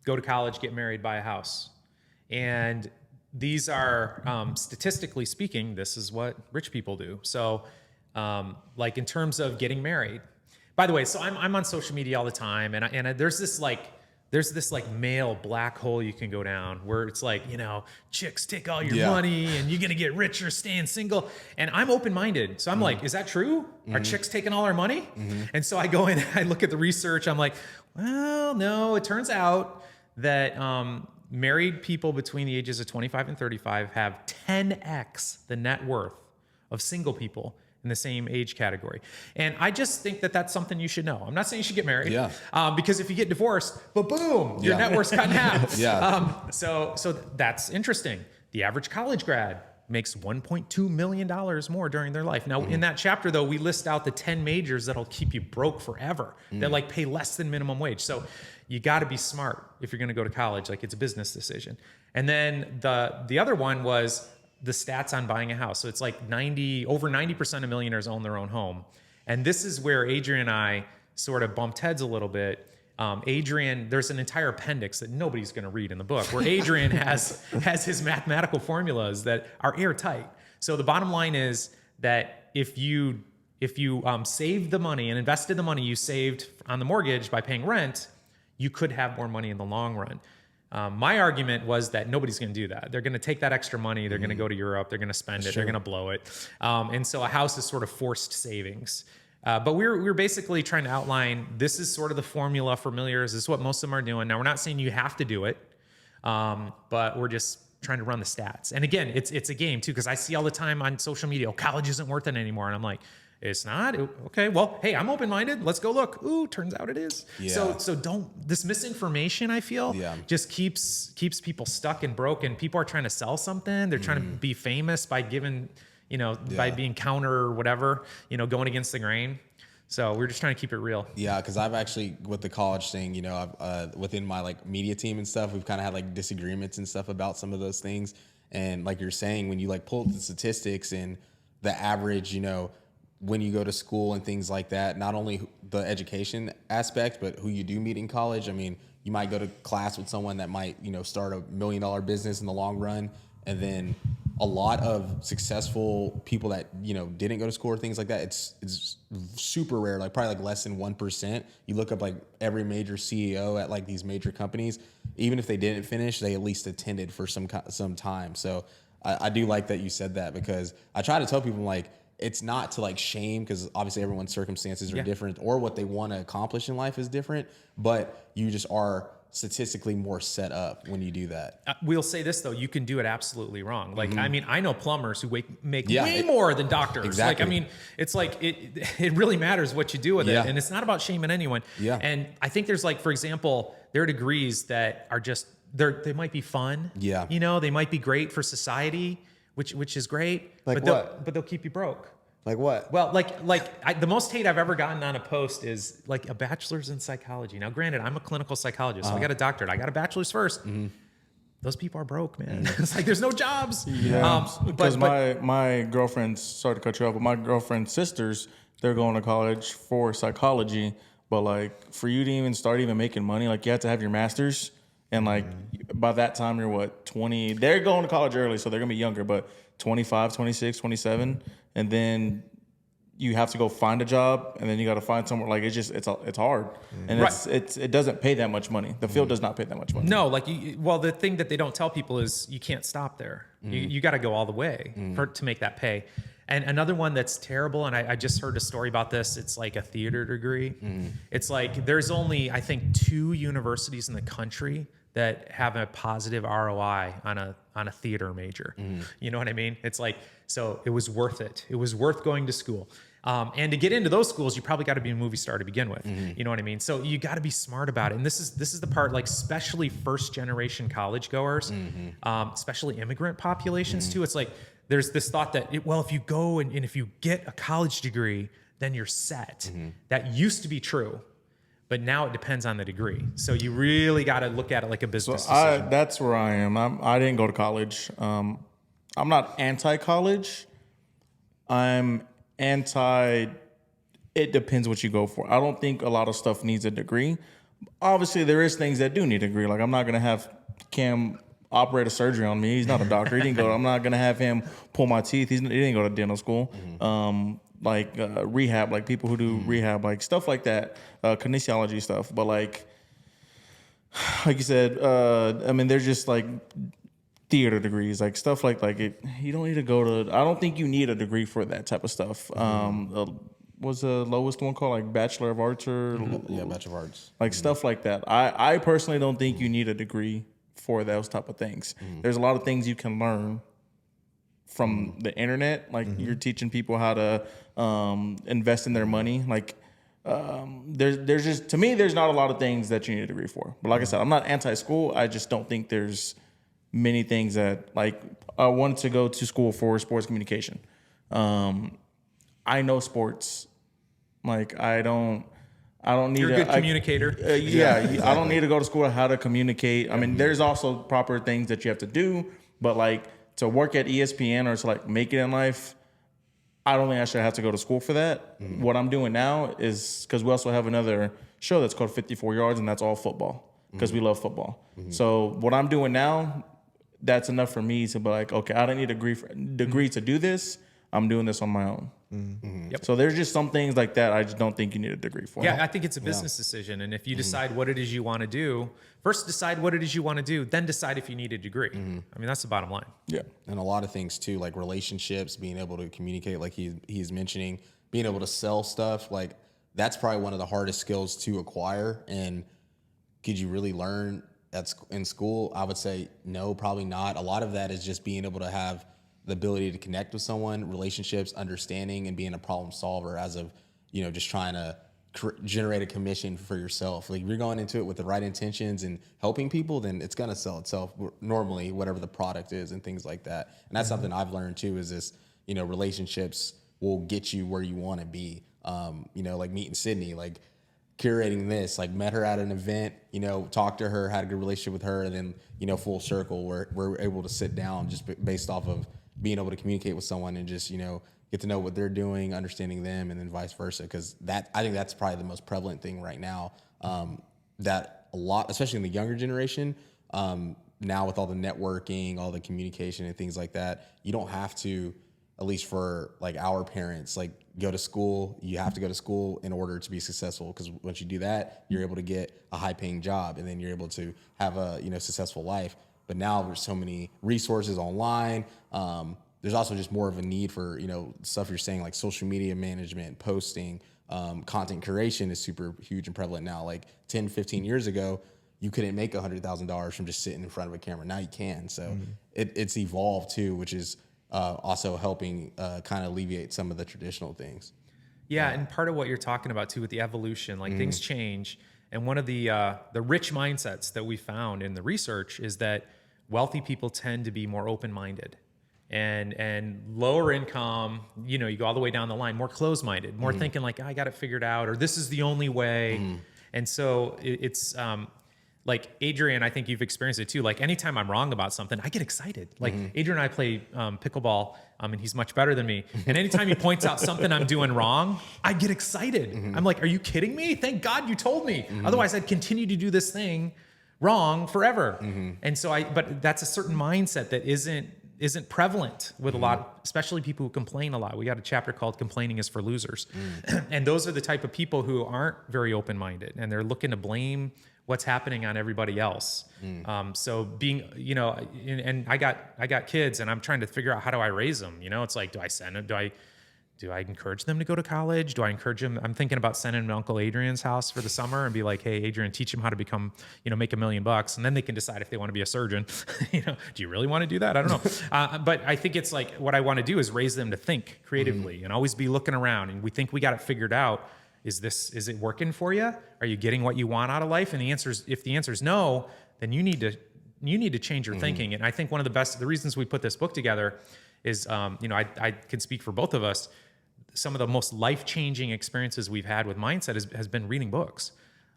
go to college, get married, buy a house. And these are, statistically speaking, this is what rich people do. So like in terms of getting married, by the way, so I'm on social media all the time, and there's this male black hole you can go down where it's like, chicks take all your money and you're going to get richer staying single. And I'm open-minded. So I'm like, is that true? Are chicks taking all our money? And so I go in, I look at the research. I'm like, well, no, it turns out that married people between the ages of 25 and 35 have 10x the net worth of single people in the same age category. And I just think that that's something you should know. I'm not saying you should get married, because if you get divorced, but boom, your net worth's cut in half. So that's interesting. The average college grad makes $1.2 million more during their life. Now, in that chapter, though, we list out the 10 majors that'll keep you broke forever, that like pay less than minimum wage. So you got to be smart if you're going to go to college. Like, it's a business decision. And then the other one was the stats on buying a house. So it's like over 90% of millionaires own their own home. And this is where Adrian and I sort of bumped heads a little bit. Adrian, there's an entire appendix that nobody's going to read in the book, where Adrian has his mathematical formulas that are airtight. So the bottom line is that if you saved the money and invested the money you saved on the mortgage by paying rent, you could have more money in the long run. My argument was that nobody's going to do that. They're going to take that extra money. They're going to go to Europe. They're going to spend it. They're going to blow it. And so a house is sort of forced savings. But we're basically trying to outline, this is sort of the formula for millionaires. This is what most of them are doing. Now, we're not saying you have to do it, but we're just trying to run the stats. And again, it's a game too, because I see all the time on social media, college isn't worth it anymore. And I'm like, it's not? Okay, well, hey, I'm open-minded. Let's go look. Ooh, turns out it is. Yeah. So this misinformation, I feel, just keeps people stuck and broke. And people are trying to sell something. They're trying to be famous by giving, by being counter or whatever, going against the grain. So we're just trying to keep it real. Yeah, because I've actually, with the college thing, I've, within my like media team and stuff, we've kind of had like disagreements and stuff about some of those things. And like you're saying, when you like pull up the statistics and the average, when you go to school and things like that, not only the education aspect, but who you do meet in college. I mean, you might go to class with someone that might, start $1 million business in the long run. And then a lot of successful people that, didn't go to school or things like that, it's super rare, like probably like less than 1%. You look up like every major CEO at like these major companies, even if they didn't finish, they at least attended for some time. So I do like that you said that, because I try to tell people like, it's not to like shame, because obviously everyone's circumstances are different, or what they want to accomplish in life is different, but you just are statistically more set up when you do that. We'll say this though, you can do it absolutely wrong. Like, I mean, I know plumbers who make way more than doctors. Exactly. Like, I mean, it's like, it really matters what you do with it. And it's not about shaming anyone. Yeah. And I think there's like, for example, there are degrees that are just, they might be fun. Yeah. They might be great for society, which is great. Like but they'll keep you broke. Like what? Well, the most hate I've ever gotten on a post is like a bachelor's in psychology. Now, granted, I'm a clinical psychologist, so I got a doctorate. I got a bachelor's first. Those people are broke, man. It's like there's no jobs. Yeah. Because my girlfriend's, sorry to cut you off, but my girlfriend's sisters, they're going to college for psychology, But like for you to even start making money, like you have to have your master's. And like by that time you're what, 20, they're going to college early, so they're gonna be younger, but 25, 26, 27. And then you have to go find a job, and then you got to find somewhere. Like it's hard, and it doesn't pay that much money. The field does not pay that much money. No, like the thing that they don't tell people is you can't stop there. You got to go all the way to make that pay. And another one that's terrible, and I just heard a story about this. It's like a theater degree. It's like there's only, I think, 2 universities in the country that have a positive ROI on a theater major. You know what I mean? It's like, so it was worth it. It was worth going to school. And to get into those schools, you probably got to be a movie star to begin with. You know what I mean? So you got to be smart about it. And this is the part, like especially first generation college goers, especially immigrant populations too. It's like there's this thought that if you go and if you get a college degree, then you're set. That used to be true, but now it depends on the degree. So you really got to look at it like a business decision. That's where I am. I didn't go to college. I'm not anti-college. I'm anti, it depends what you go for. I don't think a lot of stuff needs a degree. Obviously, there is things that do need a degree. Like I'm not going to have Cam operate a surgery on me. He's not a doctor. He didn't go. I'm not going to have him pull my teeth. He didn't go to dental school. Rehab, like people who do rehab, like stuff like that, kinesiology stuff. But like you said, I mean, there's just like theater degrees, like stuff like it. You don't need to go to. I don't think you need a degree for that type of stuff. Was the lowest one called like Bachelor of Arts or Bachelor of Arts, like stuff like that. I personally don't think you need a degree for those type of things. There's a lot of things you can learn from the internet. Like you're teaching people how to invest in their money. Like there's just, to me, there's not a lot of things that you need a degree for. But like I said, I'm not anti-school. I just don't think there's many things that, like, I wanted to go to school for sports communication. I know sports. Like I don't need. You're a good communicator. Exactly. I don't need to go to school on how to communicate. I mean, there's also proper things that you have to do, but like to work at ESPN or to like make it in life, I don't think I should have to go to school for that. What I'm doing now is, because we also have another show that's called 54 Yards, and that's all football because we love football. So what I'm doing now, that's enough for me to be like, okay, I don't need a degree to do this. I'm doing this on my own. Yep. So there's just some things like that I just don't think you need a degree for. Yeah, I think it's a business decision. And if you decide what it is you want to do, first decide what it is you want to do, then decide if you need a degree. I mean, that's the bottom line. Yeah. And a lot of things too, like relationships, being able to communicate, like he's mentioning, being able to sell stuff, like that's probably one of the hardest skills to acquire. And could you really learn in school? I would say no, probably not. A lot of that is just being able to have the ability to connect with someone, relationships, understanding, and being a problem solver as of, just trying to generate a commission for yourself. Like if you're going into it with the right intentions and helping people, then it's going to sell itself normally, whatever the product is and things like that. And that's something I've learned too, is this, relationships will get you where you want to be. Like meeting Sydney, like curating this, like met her at an event, talked to her, had a good relationship with her, and then, full circle, we're able to sit down just based off of being able to communicate with someone and just, get to know what they're doing, understanding them, and then vice versa. Because I think that's probably the most prevalent thing right now, that a lot, especially in the younger generation, now with all the networking, all the communication and things like that, you don't have to, at least for like our parents, like go to school. You have to go to school in order to be successful, because once you do that, you're able to get a high paying job, and then you're able to have a successful life. But now there's so many resources online. There's also just more of a need for, stuff you're saying, like social media management, posting, content curation is super huge and prevalent now. Like 10, 15 years ago, you couldn't make $100,000 from just sitting in front of a camera. Now you can. So it's evolved too, which is also helping kind of alleviate some of the traditional things. Yeah, and part of what you're talking about too with the evolution, like things change. And one of the rich mindsets that we found in the research is that wealthy people tend to be more open-minded, and lower income, you go all the way down the line, more closed-minded, more thinking like, I got it figured out, or this is the only way. And so it's like Adrian, I think you've experienced it too. Like anytime I'm wrong about something, I get excited. Like Adrian and I play Pickleball, and he's much better than me. And anytime he points out something I'm doing wrong, I get excited. I'm like, are you kidding me? Thank God you told me. Otherwise I'd continue to do this thing wrong forever. And so but that's a certain mindset that isn't prevalent with a lot, especially people who complain a lot. We got a chapter called Complaining is for Losers. And those are the type of people who aren't very open-minded, and they're looking to blame what's happening on everybody else. So being, and I got kids, and I'm trying to figure out how do I raise them? It's like, do I send them? Do I encourage them to go to college? Do I encourage them? I'm thinking about sending them to Uncle Adrian's house for the summer and be like, hey, Adrian, teach them how to become, make $1 million. And then they can decide if they want to be a surgeon. Do you really want to do that? I don't know. But I think it's like, what I want to do is raise them to think creatively and always be looking around. And we think we got it figured out. Is it working for you? Are you getting what you want out of life? And if the answer is no, then you need to change your thinking. And I think one of the reasons we put this book together is, I could speak for both of us. Some of the most life-changing experiences we've had with mindset has been reading books.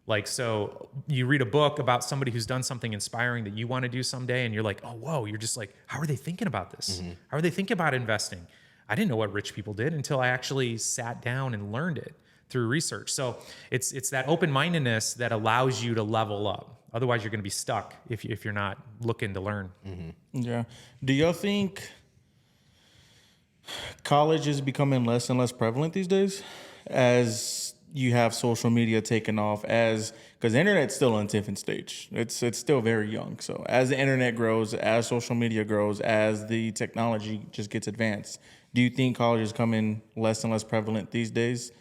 Like, so you read a book about somebody who's done something inspiring that you want to do someday, and you're like, oh, whoa, you're just like, how are they thinking about this? How are they thinking about investing? I didn't know what rich people did until I actually sat down and learned it through research. So it's that open-mindedness that allows you to level up. Otherwise, you're going to be stuck if you're not looking to learn. Yeah. Do y'all think college is becoming less and less prevalent these days as you have social media taking off, because the internet's still on its infant stage. It's still very young. So as the internet grows, as social media grows, as the technology just gets advanced, do you think college is becoming less and less prevalent these days?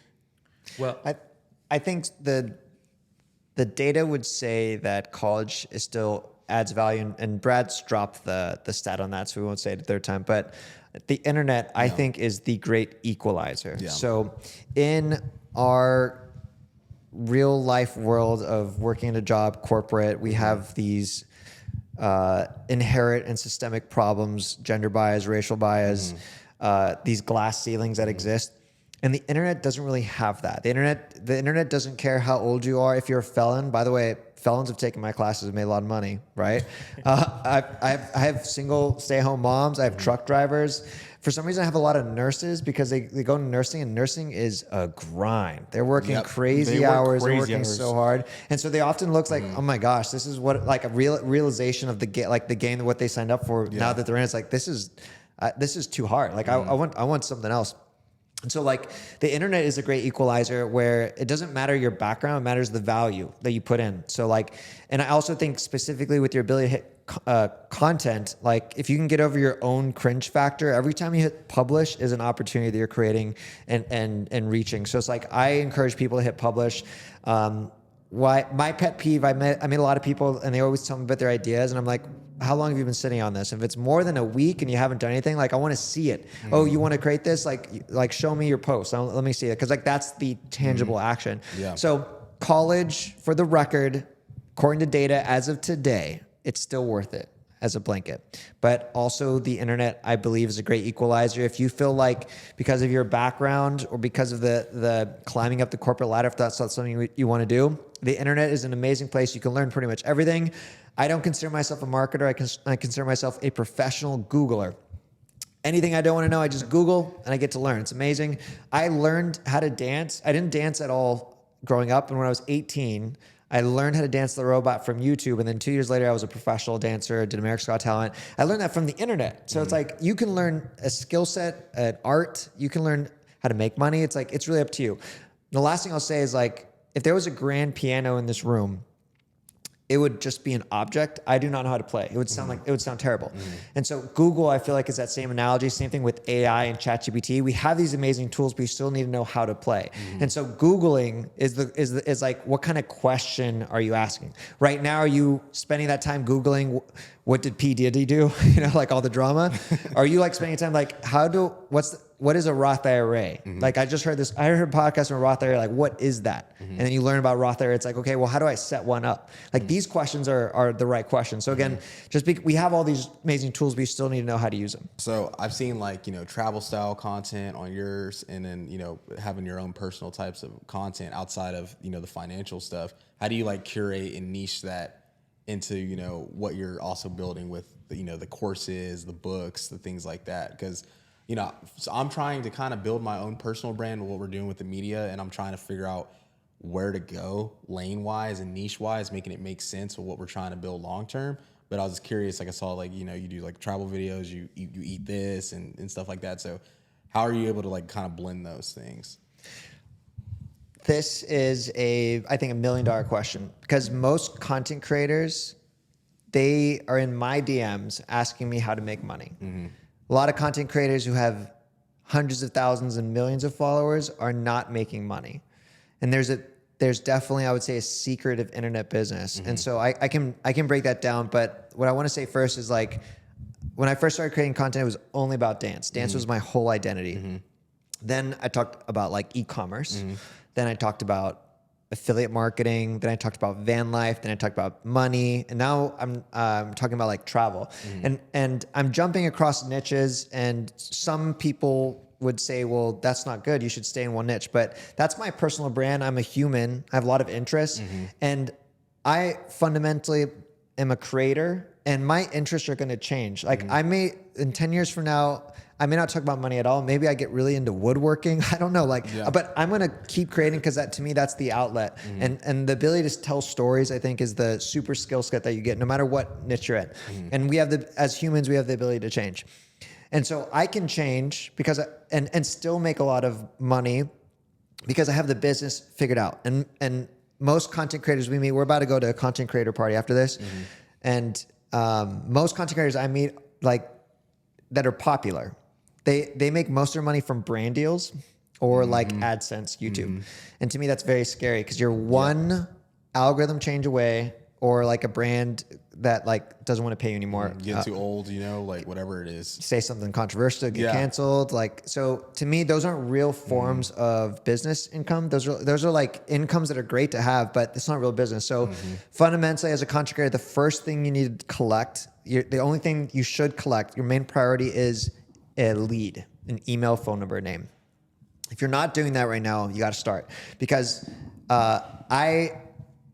Well, I think the data would say that college is still adds value, and Brad's dropped the stat on that, so we won't say it a third time, but the internet, I think, is the great equalizer. Yeah. So in our real life world of working in a job, corporate, we have these inherent and systemic problems, gender bias, racial bias, these glass ceilings that exist. And the internet doesn't really have that. The internet doesn't care how old you are. If you're a felon, by the way, felons have taken my classes and made a lot of money, right? I have single stay-at-home moms. I have truck drivers. For some reason, I have a lot of nurses because they go into nursing, and nursing is a grind. They're working crazy hours. They're working so hard. And so they often look like, oh my gosh, this is what, like a realization of the game, what they signed up for now that they're in. It's like, this is too hard. Like I want something else. And so like the internet is a great equalizer where it doesn't matter your background, it matters the value that you put in. So like, and I also think specifically with your ability to hit content, like if you can get over your own cringe factor, every time you hit publish is an opportunity that you're creating and reaching. So it's like, I encourage people to hit publish. Why my pet peeve, I meet a lot of people and they always tell me about their ideas, and I'm like, how long have you been sitting on this? If it's more than a week and you haven't done anything, like I want to see it. Oh, you want to create this? Like show me your post. Let me see it. Cause like that's the tangible action. Yeah. So college, for the record, according to data as of today, it's still worth it as a blanket. But also the internet, I believe, is a great equalizer. If you feel like because of your background or because of the climbing up the corporate ladder, if that's not something you want to do, the internet is an amazing place. You can learn pretty much everything. I don't consider myself a marketer. I consider myself a professional Googler. Anything I don't want to know, I just Google and I get to learn. It's amazing. I learned how to dance. I didn't dance at all growing up. And when I was 18, I learned how to dance the robot from YouTube. And then 2 years later, I was a professional dancer, did America's Got Talent. I learned that from the internet. So it's like, you can learn a skill set, an art. You can learn how to make money. It's like, it's really up to you. The last thing I'll say is like, if there was a grand piano in this room, it would just be an object. I do not know how to play. It would sound terrible. And so Google, I feel like, is that same analogy. Same thing with AI and ChatGPT. We have these amazing tools, but you still need to know how to play. And so Googling is like, what kind of question are you asking? Right now, are you spending that time Googling what did P. Diddy do? Like all the drama. Are you like spending time like what is a Roth IRA? Like I heard a podcast from Roth IRA, like what is that? And then you learn about Roth IRA. It's like, okay, well, how do I set one up? Like these questions are the right questions. So again, we have all these amazing tools, but you still need to know how to use them. So I've seen like, travel style content on yours, and then, having your own personal types of content outside of, the financial stuff. How do you like curate and niche that into, you know, what you're also building with the, you know, the courses, the books, the things like that. Because, you know, so I'm trying to kind of build my own personal brand with what we're doing with the media, and I'm trying to figure out where to go lane wise and niche wise, making it make sense with what we're trying to build long term. But I was just curious, like I saw, like, you know, you do like travel videos, you eat this and stuff like that. So how are you able to like kind of blend those things? This is I think $1 million question, because most content creators, they are in my DMs asking me how to make money. A lot of content creators who have hundreds of thousands and millions of followers are not making money. And there's definitely, I would say, a secretive internet business. And so I can break that down. But what I want to say first is, like, when I first started creating content, it was only about dance. Dance was my whole identity. Then I talked about like e-commerce. Then I talked about affiliate marketing. Then I talked about van life. Then I talked about money. And now I'm talking about like travel. And I'm jumping across niches, and some people would say, well, that's not good. You should stay in one niche. But that's my personal brand. I'm a human. I have a lot of interests. And I fundamentally am a creator, and my interests are going to change. Like, I may, in 10 years from now, I may not talk about money at all. Maybe I get really into woodworking. I don't know. Like, but I'm going to keep creating, because that, to me, that's the outlet. And the ability to tell stories, I think, is the super skill set that you get no matter what niche you're in. And we have as humans, we have the ability to change. And so I can change because and still make a lot of money because I have the business figured out. And most content creators we meet, we're about to go to a content creator party after this. And most content creators I meet, like, that are popular, they make most of their money from brand deals or like AdSense, YouTube. And to me, that's very scary, because you're one algorithm change away, or like a brand that like doesn't want to pay you anymore. Get too old, you know, like whatever it is. Say something controversial, get canceled. Like, so to me, those aren't real forms of business income. Those are like incomes that are great to have, but it's not real business. So fundamentally, as a content creator, the first thing you need to collect, the only thing you should collect, your main priority, is a lead, an email, phone number, name. If you're not doing that right now, you got to start, because I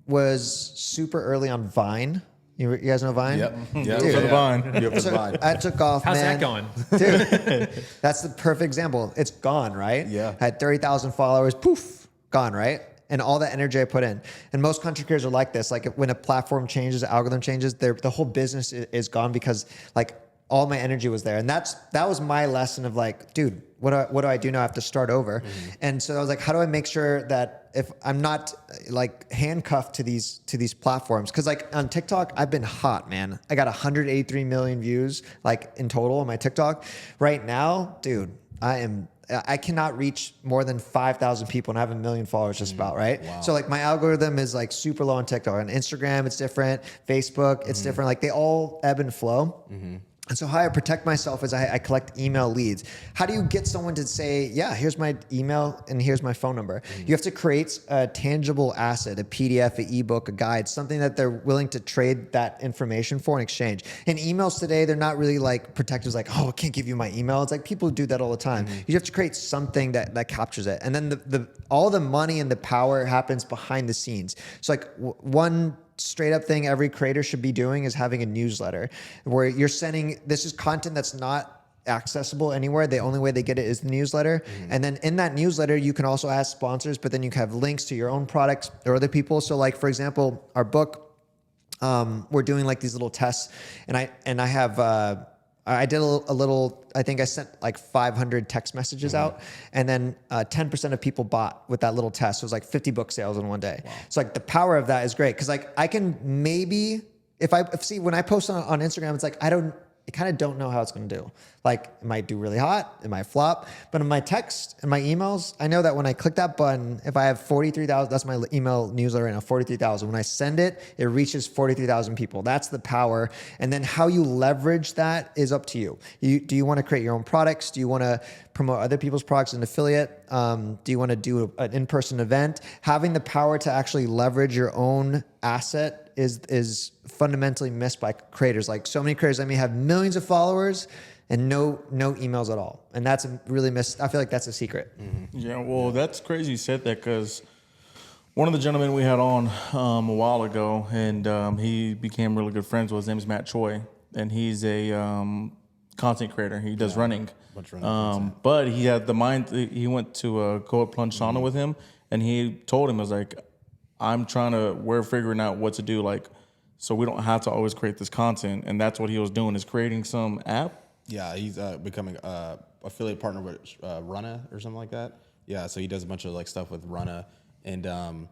was super early on Vine. You guys know Vine? Yep. For the Vine. Yep, So Vine. I took off, How's man. that going? Dude, that's the perfect example. It's gone, right? Yeah. I had 30,000 followers, poof, gone, right? And all that energy I put in. And most content creators are like this. Like, when a platform changes, the algorithm changes, the whole business is gone, because like all my energy was there. And that was my lesson of like, dude, what do I do now? I have to start over. And so I was like, how do I make sure that if I'm not like handcuffed to these platforms? Cause like on TikTok, I've been hot, man. I got 183 million views like in total on my TikTok. Right now, dude, I cannot reach more than 5,000 people, and I have 1 million followers just about, right? Wow. So like my algorithm is like super low on TikTok. On Instagram, it's different. Facebook, it's different. Like, they all ebb and flow. And so how I protect myself is I collect email leads. How do you get someone to say, yeah, here's my email and here's my phone number? You have to create a tangible asset, a PDF, an ebook, a guide, something that they're willing to trade that information for in exchange. And emails today, they're not really like protected, like, oh, I can't give you my email. It's like people do that all the time. You have to create something that captures it. And then all the money and the power happens behind the scenes. So like one straight up thing every creator should be doing is having a newsletter where you're sending, this is content that's not accessible anywhere. The only way they get it is the newsletter. And then in that newsletter, you can also ask sponsors, but then you can have links to your own products or other people. So like, for example, our book, we're doing like these little tests, and I have, I did a little, I think I sent like 500 text messages out, and then 10% of people bought with that little test. It was like 50 book sales in one day. Wow. So like the power of that is great, because like I can maybe, when I post on Instagram, it's like I kind of don't know how it's going to do. Like, it might do really hot, it might flop, but in my text and my emails, I know that when I click that button, if I have 43,000, that's my email newsletter right now, 43,000. When I send it, it reaches 43,000 people. That's the power. And then how you leverage that is up to you. Do you want to create your own products? Do you want to promote other people's products as an affiliate? Do you want to do an in-person event? Having the power to actually leverage your own asset is fundamentally missed by creators. Like, so many creators, I mean, have millions of followers and no emails at all. And that's really missed. I feel like that's a secret. Yeah, well, that's crazy you said that, because one of the gentlemen we had on a while ago, and he became really good friends with. His name is Matt Choi, and he's a content creator. He does running. But he had the mind. He went to a co-op plunge sauna with him, and he told him, "I was like, we're figuring out what to do, like, so we don't have to always create this content." And that's what he was doing, is creating some app. Yeah, he's becoming affiliate partner with Runna or something like that. Yeah, so he does a bunch of like stuff with Runna, and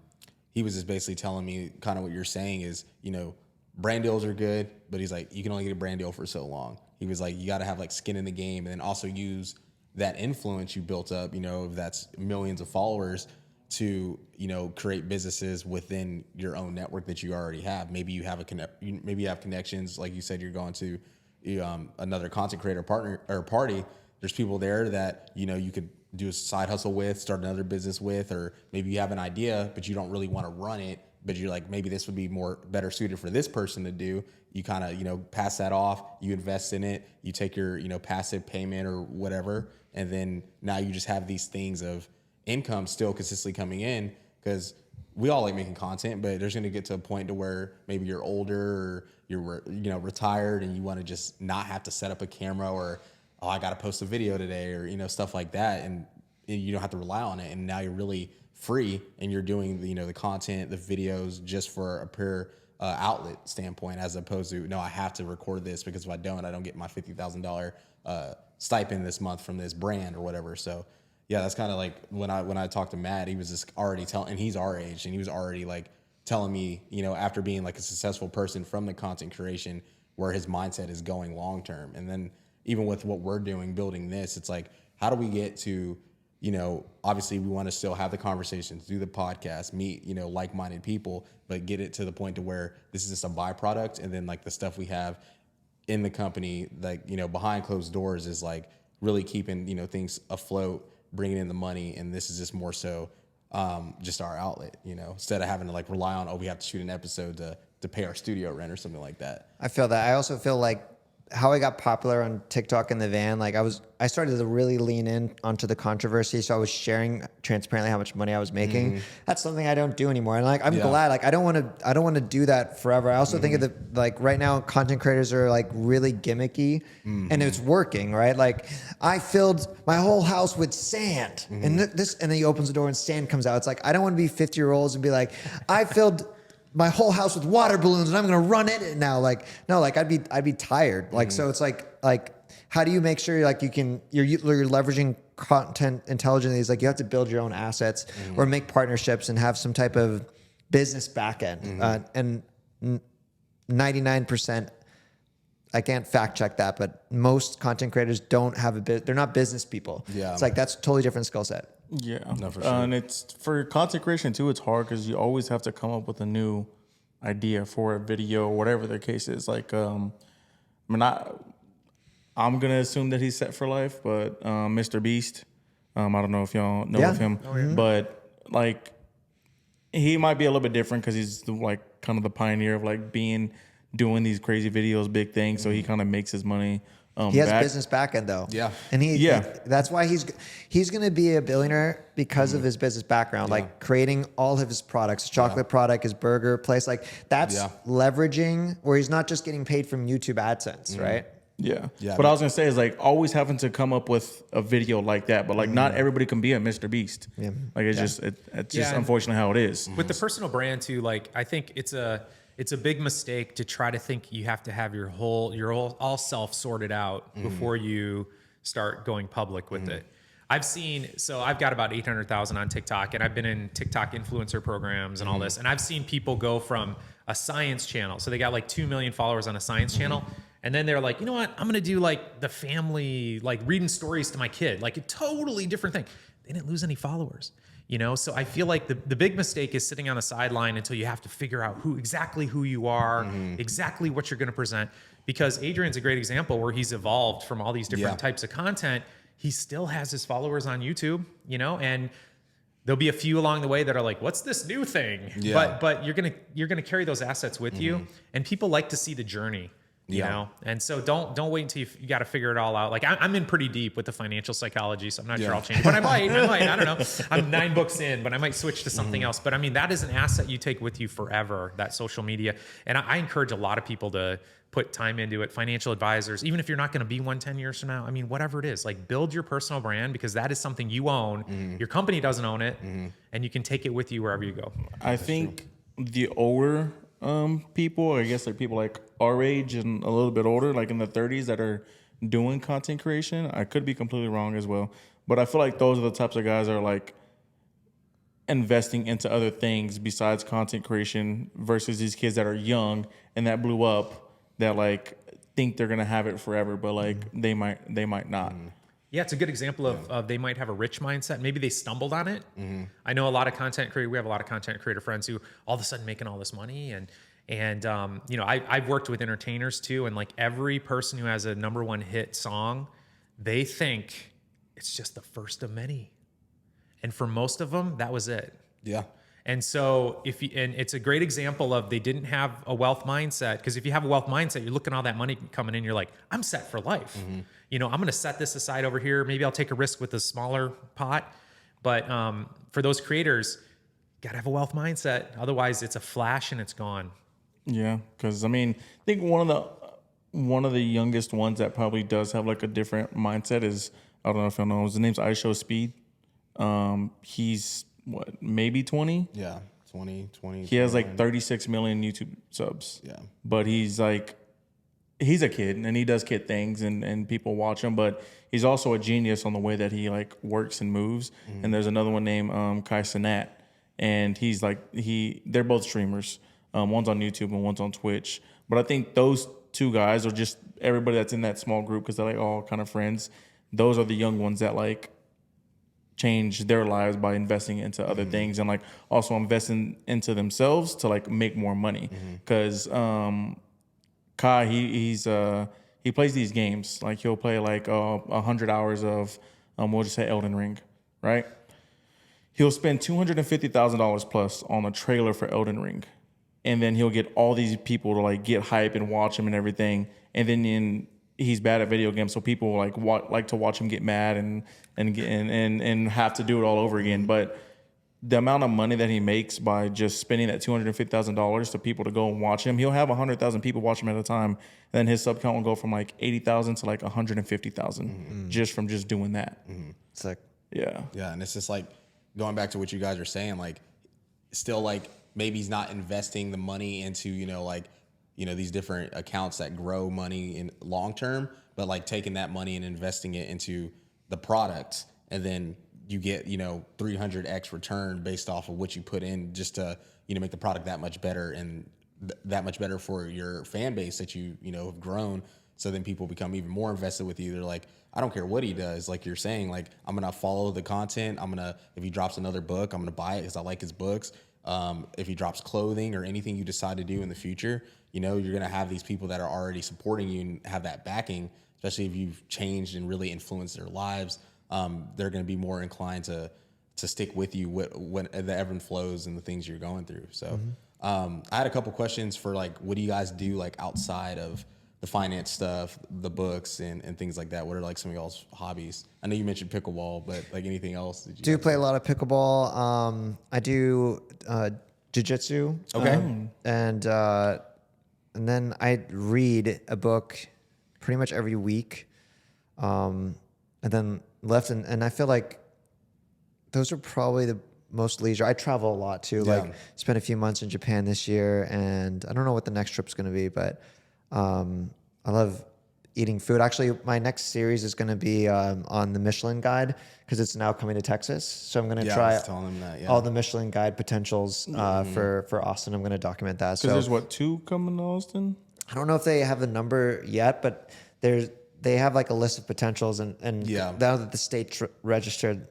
he was just basically telling me kind of what you're saying is, you know, brand deals are good, but he's like, you can only get a brand deal for so long. He was like, you got to have like skin in the game, and then also use that influence you built up, you know, if that's millions of followers, to, you know, create businesses within your own network that you already have. Maybe you have maybe you have connections, like you said, you're going to another content creator partner or party. There's people there that, you know, you could do a side hustle with, start another business with, or maybe you have an idea, but you don't really want to run it, but you're like, maybe this would be better suited for this person to do. You kind of, you know, pass that off, you invest in it, you take your, you know, passive payment or whatever. And then now you just have these things of income still consistently coming in, because we all like making content, but there's going to get to a point to where maybe you're older or you're, you know, retired, and you want to just not have to set up a camera, or, oh, I got to post a video today, or, you know, stuff like that. And you don't have to rely on it. And now you're really free, and you're doing the, you know, the content, the videos, just for a pure outlet standpoint, as opposed to, no, I have to record this, because if I don't get my $50,000 stipend this month from this brand or whatever. So yeah, that's kind of like when I talked to Matt, he was just already telling, and he's our age, and he was already like telling me, you know, after being like a successful person from the content creation, where his mindset is going long term. And then even with what we're doing, building this, it's like, how do we get to, you know, obviously we want to still have the conversations, do the podcast, meet, you know, like-minded people, but get it to the point to where this is just a byproduct. And then like the stuff we have in the company, like, you know, behind closed doors, is like really keeping, you know, things afloat, bringing in the money. And this is just more so just our outlet, you know, instead of having to like rely on, oh, we have to shoot an episode to pay our studio rent or something like that. I feel that. I also feel like how I got popular on TikTok in the van, like I started to really lean in onto the controversy. So I was sharing transparently how much money I was making. That's something I don't do anymore. And like, I'm glad, like, I don't want to do that forever. I also think of like right now, content creators are like really gimmicky, and it's working, right? Like I filled my whole house with sand, and and then he opens the door and sand comes out. It's like, I don't want to be 50-year-olds and be like, I filled my whole house with water balloons and I'm going to run in it now. Like, no, like I'd be tired. Like, so it's like, how do you make sure like you're leveraging content intelligently? Is like, you have to build your own assets or make partnerships and have some type of business back end. And 99%, I can't fact check that, but most content creators don't have they're not business people. Yeah. It's like, that's a totally different skill set. Yeah, no, for sure. And it's for content creation too. It's hard because you always have to come up with a new idea for a video, whatever the case is. Like, I'm gonna assume that he's set for life, but Mr. Beast, I don't know if y'all know of him, but like he might be a little bit different because he's like kind of the pioneer of like doing these crazy videos, big things. So he kind of makes his money. He has business back end though. Yeah. And that's why he's going to be a billionaire because of his business background, like creating all of his products, his chocolate product, his burger place. Like that's leveraging where he's not just getting paid from YouTube AdSense, right? Yeah. What I was going to say is like always having to come up with a video like that, but like not everybody can be a Mr. Beast. Yeah. Like it's just unfortunately how it is. With the personal brand too, like I think it's a big mistake to try to think you have to have your all self sorted out before you start going public with it. I've got about 800,000 on TikTok, and I've been in TikTok influencer programs and all this. And I've seen people go from a science channel. So they got like 2 million followers on a science channel. And then they're like, you know what? I'm going to do like the family, like reading stories to my kid, like a totally different thing. They didn't lose any followers. You know, so I feel like the big mistake is sitting on the sideline until you have to figure out exactly who you are, exactly what you're going to present. Because Adrian's a great example where he's evolved from all these different types of content. He still has his followers on YouTube, you know, and there'll be a few along the way that are like, what's this new thing? But you're gonna carry those assets with you, and people like to see the journey. You know, and so don't wait until you got to figure it all out. Like I'm in pretty deep with the financial psychology, so I'm not sure I'll change it, but I might, I don't know. I'm 9 books in, but I might switch to something else. But I mean, that is an asset you take with you forever, that social media. And I encourage a lot of people to put time into it. Financial advisors, even if you're not going to be one 10 years from now, I mean, whatever it is, like build your personal brand, because that is something you own. Your company doesn't own it, and you can take it with you wherever you go. I think the older people, I guess like people like our age and a little bit older, like in the 30s, that are doing content creation, I could be completely wrong as well, but I feel like those are the types of guys that are like investing into other things besides content creation versus these kids that are young and that blew up, that like think they're gonna have it forever, but like they might not. Yeah, it's a good example of they might have a rich mindset. Maybe they stumbled on it. I know a lot of content creators. We have a lot of content creator friends who all of a sudden making all this money. And you know, I've worked with entertainers too. And like every person who has a #1 hit song, they think it's just the first of many. And for most of them, that was it. Yeah. And so and it's a great example of they didn't have a wealth mindset, because if you have a wealth mindset, you're looking at all that money coming in, you're like, I'm set for life. You know, I'm going to set this aside over here. Maybe I'll take a risk with a smaller pot. But for those creators, got to have a wealth mindset. Otherwise, it's a flash and it's gone. Yeah, because I mean, I think one of the youngest ones that probably does have like a different mindset is, I don't know if y'all know, his name's iShowSpeed. He's what, maybe 20? Yeah, 20. He has like 36 million YouTube subs. Yeah. But he's like, he's a kid and he does kid things and people watch him, but he's also a genius on the way that he like works and moves. And there's another one named Kai Cenat, and he's like, they're both streamers. One's on YouTube and one's on Twitch. But I think those two guys are just everybody that's in that small group, because they're like all kind of friends. Those are the young ones that like change their lives by investing into other things, and like also investing into themselves to like make more money. Because Kai, he plays these games. Like he'll play like 100 hours of we'll just say Elden Ring, right? He'll spend $250,000 plus on a trailer for Elden Ring, and then he'll get all these people to like get hype and watch him and everything. And then he's bad at video games, so people like to watch him get mad and have to do it all over again. But the amount of money that he makes by just spending that $250,000 to people to go and watch him, he'll have 100,000 people watch him at a time. And then his sub count will go from like 80,000 to like 150,000 just from just doing that. It's like, Yeah, and it's just like going back to what you guys are saying, like still like maybe he's not investing the money into, these different accounts that grow money in long term, but like taking that money and investing it into the product, and then you get 300x return based off of what you put in, just to make the product that much better, and that much better for your fan base that you have grown. So then people become even more invested with you. They're like, I don't care what he does. Like you're saying, like I'm gonna follow the content. If he drops another book, I'm gonna buy it because I like his books. If he drops clothing or anything you decide to do in the future, you're gonna have these people that are already supporting you and have that backing. Especially if you've changed and really influenced their lives, they're gonna be more inclined to stick with you when the ebb and flows and the things you're going through. So I had a couple questions for like, what do you guys do like outside of the finance stuff, the books and things like that? What are like some of y'all's hobbies? I know you mentioned pickleball, but like anything else? Do play a lot of pickleball. I do jiu-jitsu. Okay. And then I read a book pretty much every week. And then and I feel like those are probably the most leisure. I travel a lot too. Yeah. Like spent a few months in Japan this year, and I don't know what the next trip's going to be, but I love eating food. Actually, my next series is going to be on the Michelin Guide, because it's now coming to Texas. So I'm going to try all the Michelin Guide potentials for Austin. I'm going to document that. Because there's 2 coming to Austin? I don't know if they have the number yet, but they have like a list of potentials, and now that the state's registered,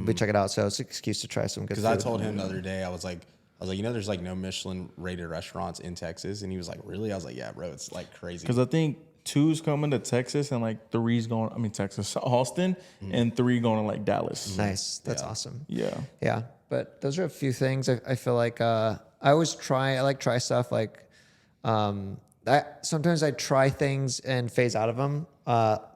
we check it out. So it's an excuse to try some good food. Because I told him the other day, I was like, there's like no Michelin rated restaurants in Texas. And he was like, really? I was like, yeah, bro, it's like crazy. Because I think 2's coming to Texas, and like 3's going, Austin, and 3 going to like Dallas. Nice. That's awesome. Yeah. Yeah. But those are a few things I feel like I always try. I like try stuff like sometimes I try things and phase out of them.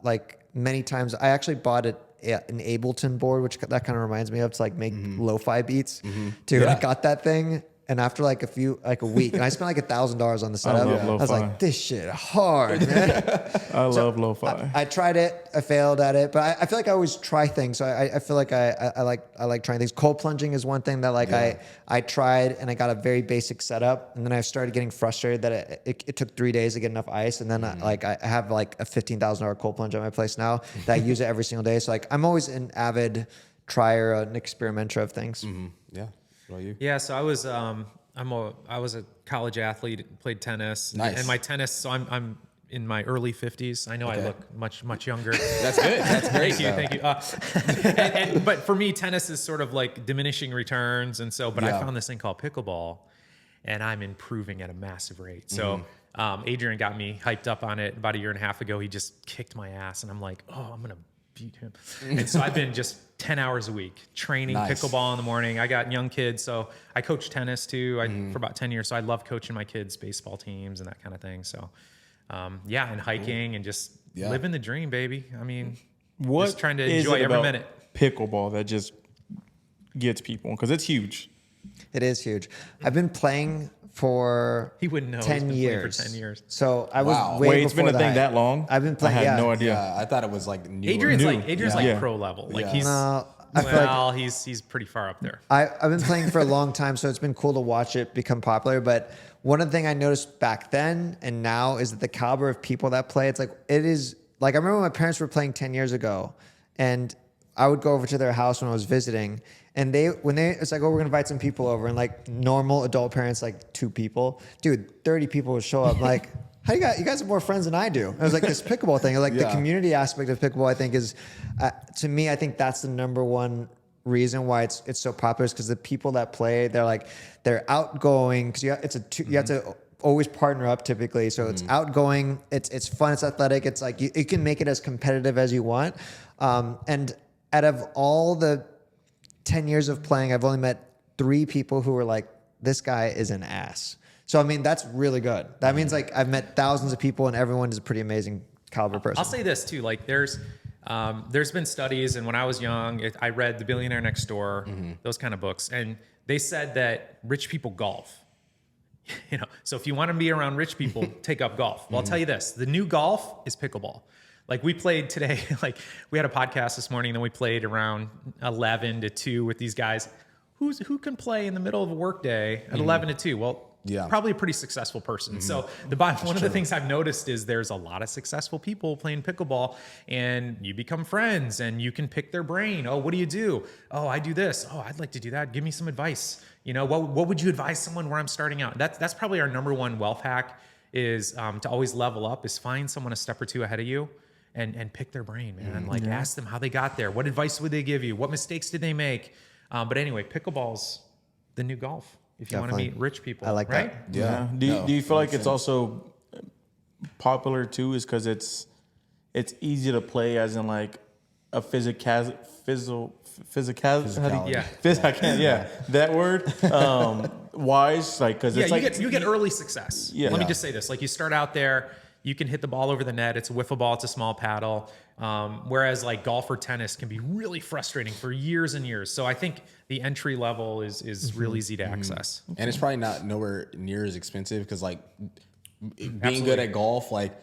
Like many times, I actually bought an Ableton board, which that kind of reminds me of to like make lo-fi beats. Dude, I got that thing. And after like a week, and I spent like $1,000 on the setup. love I was lo-fi. like, this shit hard, man. I love lo-fi. I tried it. I failed at it, but I feel like I always try things. So I feel like I like trying things. Cold plunging is one thing that like I tried, and I got a very basic setup, and then I started getting frustrated that it took 3 days to get enough ice, and then I have like a $15,000 cold plunge at my place now that I use it every single day. So like I'm always an avid trier, an experimenter of things. Yeah. What about you? Yeah, so I was I was a college athlete, played tennis. Nice. And my tennis, so I'm in my early 50s. I know I look much younger. That's good. That's great. Thank you. But for me, tennis is sort of like diminishing returns, and so. But I found this thing called pickleball, and I'm improving at a massive rate. So Adrian got me hyped up on it about a year and a half ago. He just kicked my ass, and I'm like, oh, I'm gonna beat him. And so I've been just 10 hours a week training pickleball in the morning. I got young kids, so I coach tennis too. For about 10 years, so I love coaching my kids' baseball teams and that kind of thing. So, and hiking and just living the dream, baby. I mean, just trying to enjoy every minute. Pickleball that just gets people, because it's huge. It is huge. I've been playing for He wouldn't know. 10 He's been playing years. For 10 years. So I was Wow. way Wait, it's been before a thing that. that long? I've been playing. I had no idea. Yeah, I thought it was like new. Adrian's like Yeah. pro level. Like Yeah. he's No, I feel like he's pretty far up there. I've been playing for a long time, so it's been cool to watch it become popular. But one of the things I noticed back then and now is that the caliber of people that play, it is like I remember when my parents were playing 10 years ago, and I would go over to their house when I was visiting, and it's like, oh, we're gonna invite some people over, and like normal adult parents, like 2 people, dude, 30 people would show up. Like, how you guys have more friends than I do. And it was like this pickleball thing, like the community aspect of pickleball. I think is, to me, I think that's the number one reason why it's so popular, is because the people that play, they're outgoing, because you have to always partner up typically. So it's outgoing, it's fun, it's athletic. It's like you can make it as competitive as you want. And out of all the 10 years of playing, I've only met 3 people who were like, this guy is an ass. So, I mean, that's really good. That means like I've met thousands of people and everyone is a pretty amazing caliber person. I'll say this too, like there's been studies, and when I was young, I read The Billionaire Next Door, those kind of books, and they said that rich people golf. So if you want to be around rich people, take up golf. Well, I'll tell you this, the new golf is pickleball. Like we played today, like we had a podcast this morning, then we played around 11 to 2 with these guys. Who can play in the middle of a work day at 11 to 2? Well, probably a pretty successful person. So one of the things I've noticed is there's a lot of successful people playing pickleball, and you become friends and you can pick their brain. Oh, what do you do? Oh, I do this. Oh, I'd like to do that. Give me some advice. What would you advise someone where I'm starting out? That's probably our number one wealth hack, is to always level up, is find someone a step or 2 ahead of you and pick their brain, man. Like ask them how they got there. What advice would they give you? What mistakes did they make? But anyway, pickleball's the new golf if you want to meet rich people. I like right? that. Yeah. Do you feel like it's also popular too, is because it's easy to play, as in like a physicality. Yeah. That word. Wise, like, because it's like you get early success. Yeah. Let me just say this: like you start out there, you can hit the ball over the net. It's a wiffle ball. It's a small paddle. Whereas like golf or tennis can be really frustrating for years and years. So I think the entry level is real easy to access. And it's probably nowhere near as expensive, because like being good at golf, like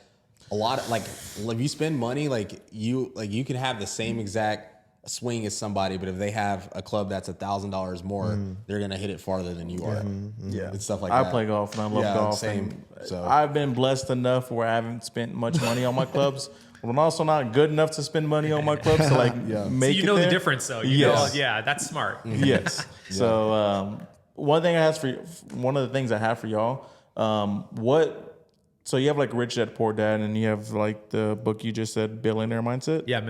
a lot of, like if you spend money, like you can have the same exact swing as somebody, but if they have a club that's $1,000 more, they're gonna hit it farther than you are. Yeah, and stuff like that. I play golf and I love golf. Same. So I've been blessed enough where I haven't spent much money on my clubs, but I'm also not good enough to spend money on my clubs to like make So it the there. difference, though. Yes. That's smart. Yes. So one of the things I have for y'all, so you have like Rich Dad Poor Dad, and you have like the book you just said, Billionaire Mindset. Yeah,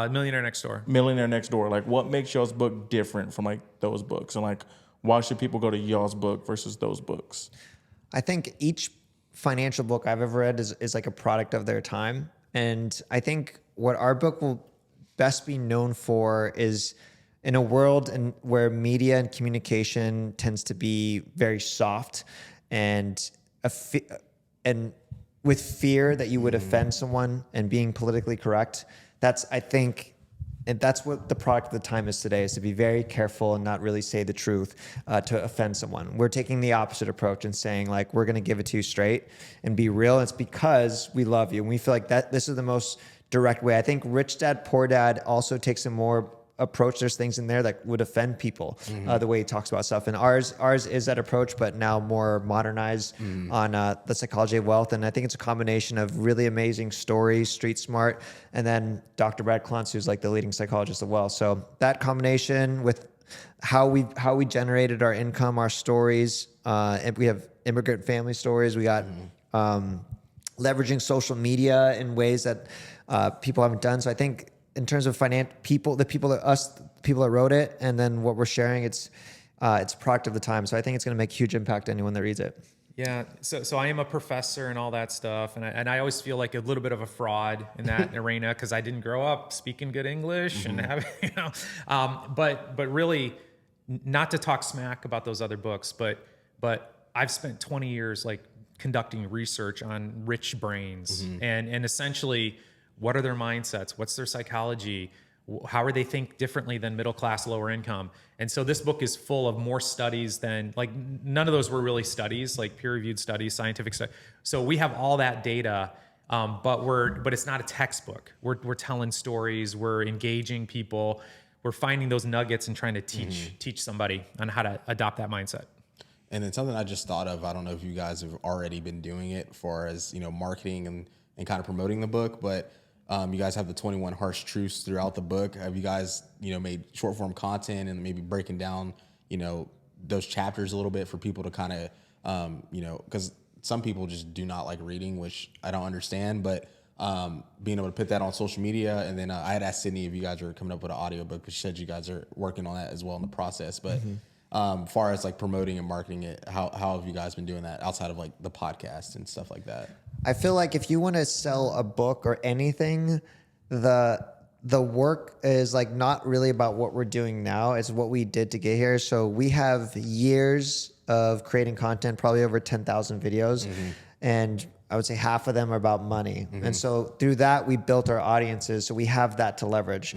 Millionaire Next Door. Millionaire Next Door. Like, what makes y'all's book different from like those books, and like why should people go to y'all's book versus those books? I think each financial book I've ever read is like a product of their time. And I think what our book will best be known for is, in a world where media and communication tends to be very soft and with fear that you would offend someone and being politically correct. That's, I think, and that's what the product of the time is today, is to be very careful and not really say the truth to offend someone. We're taking the opposite approach and saying, like, we're going to give it to you straight and be real. And it's because we love you. And we feel like that this is the most direct way. I think Rich Dad, Poor Dad also takes a more approach. There's things in there that would offend people, the way he talks about stuff. And ours is that approach, but now more modernized on the psychology of wealth. And I think it's a combination of really amazing stories, street smart, and then Dr. Brad Klontz, who's like the leading psychologist of wealth. So that combination with how we generated our income, our stories, and we have immigrant family stories. We got leveraging social media in ways that people haven't done. So I think, in terms of the people that wrote it, and then what we're sharing, it's product of the time. So I think it's going to make huge impact to anyone that reads it. Yeah. So I am a professor and all that stuff. And I always feel like a little bit of a fraud in that arena, because I didn't grow up speaking good English and having, but really, not to talk smack about those other books, but I've spent 20 years like conducting research on rich brains and essentially, what are their mindsets? What's their psychology? How are they think differently than middle class, lower income? And so this book is full of more studies than, like, none of those were really studies, like peer reviewed studies, scientific studies. So we have all that data, but it's not a textbook. We're telling stories. We're engaging people. We're finding those nuggets and trying to teach somebody on how to adopt that mindset. And then something I just thought of, I don't know if you guys have already been doing it for as, marketing and kind of promoting the book, but you guys have the 21 harsh truths throughout the book. Have you guys, made short form content and maybe breaking down, those chapters a little bit for people to kind of, because some people just do not like reading, which I don't understand, but being able to put that on social media. And then I had asked Sydney if you guys were coming up with an audiobook, because she said you guys are working on that as well in the process. But far as like promoting and marketing it, how have you guys been doing that outside of like the podcast and stuff like that? I feel like if you want to sell a book or anything, the work is like not really about what we're doing now. It's what we did to get here. So we have years of creating content, probably over 10,000 videos. And I would say half of them are about money. And so through that, we built our audiences. So we have that to leverage.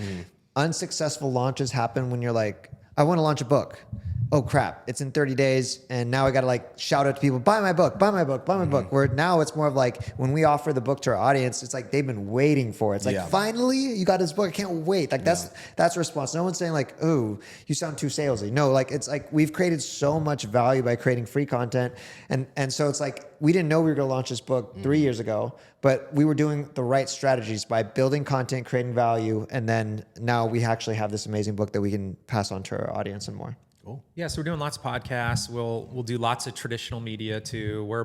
Unsuccessful launches happen when you're like, I want to launch a book. Oh crap, it's in 30 days. And now I got to like shout out to people, buy my book, buy my book, buy my book. Where now it's more of like, when we offer the book to our audience, it's like they've been waiting for it. It's like, finally you got this book. I can't wait. Like that's a response. No one's saying like, oh, you sound too salesy. No, like it's like we've created so much value by creating free content. And so it's like, we didn't know we were going to launch this book 3 years ago, but we were doing the right strategies by building content, creating value. And then now we actually have this amazing book that we can pass on to our audience and more. Cool. Yeah, so we're doing lots of podcasts. We'll do lots of traditional media too. We're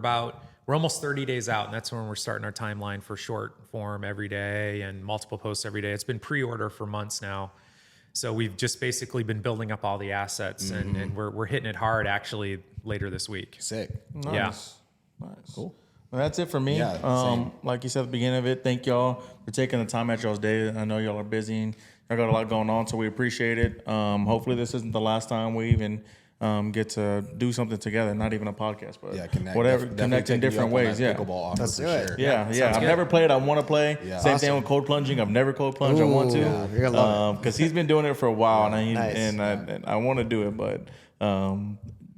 almost 30 days out, and that's when we're starting our timeline for short form every day and multiple posts every day. It's been pre-order for months now. So we've just basically been building up all the assets, and we're hitting it hard actually later this week. Sick. Nice. Yeah. Nice. Cool. Well, that's it for me. Yeah, like you said at the beginning of it, thank y'all for taking the time out y'all's day. I know y'all are busy and y'all got a lot going on, so we appreciate it. Hopefully this isn't the last time we even get to do something together. Not even a podcast, but connect in different ways. Yeah, pickleball offer for sure. Yeah. I've never played. I want to play. Yeah. Same thing with cold plunging. I've never cold plunged. I want to. Yeah, you're gonna love it. Because he's been doing it for a while, Nice. and I want to do it, but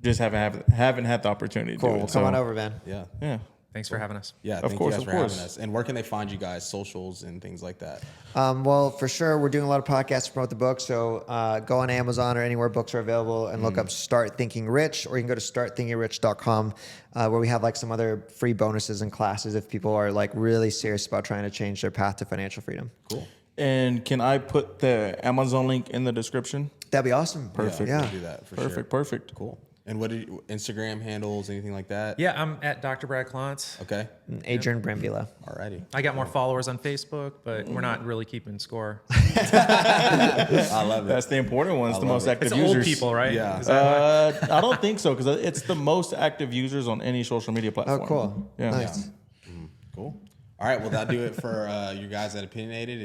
just haven't had the opportunity to do it. Cool. Come on over, man. Yeah. Thanks for having us. Yeah, thank you guys for having us. And where can they find you guys, socials and things like that? Well, for sure, we're doing a lot of podcasts to promote the book. So go on Amazon or anywhere books are available and look up Start Thinking Rich, or you can go to startthinkingrich.com where we have like some other free bonuses and classes if people are like really serious about trying to change their path to financial freedom. Cool. And can I put the Amazon link in the description? That'd be awesome. Perfect. Yeah. We'll do that for sure. Perfect. Cool. And what are Instagram handles, anything like that? Yeah, I'm at Dr. Brad Klontz. Okay. Adrian Brambila. Alrighty. I got more followers on Facebook, but we're not really keeping score. I love it. That's the important one. It's the most active It's users. old people, right? Yeah. Is that why? I don't think so, because it's the most active users on any social media platform. Oh, cool. Yeah. Nice. Cool. All right. Well, that'll do it for you guys at Opinionated.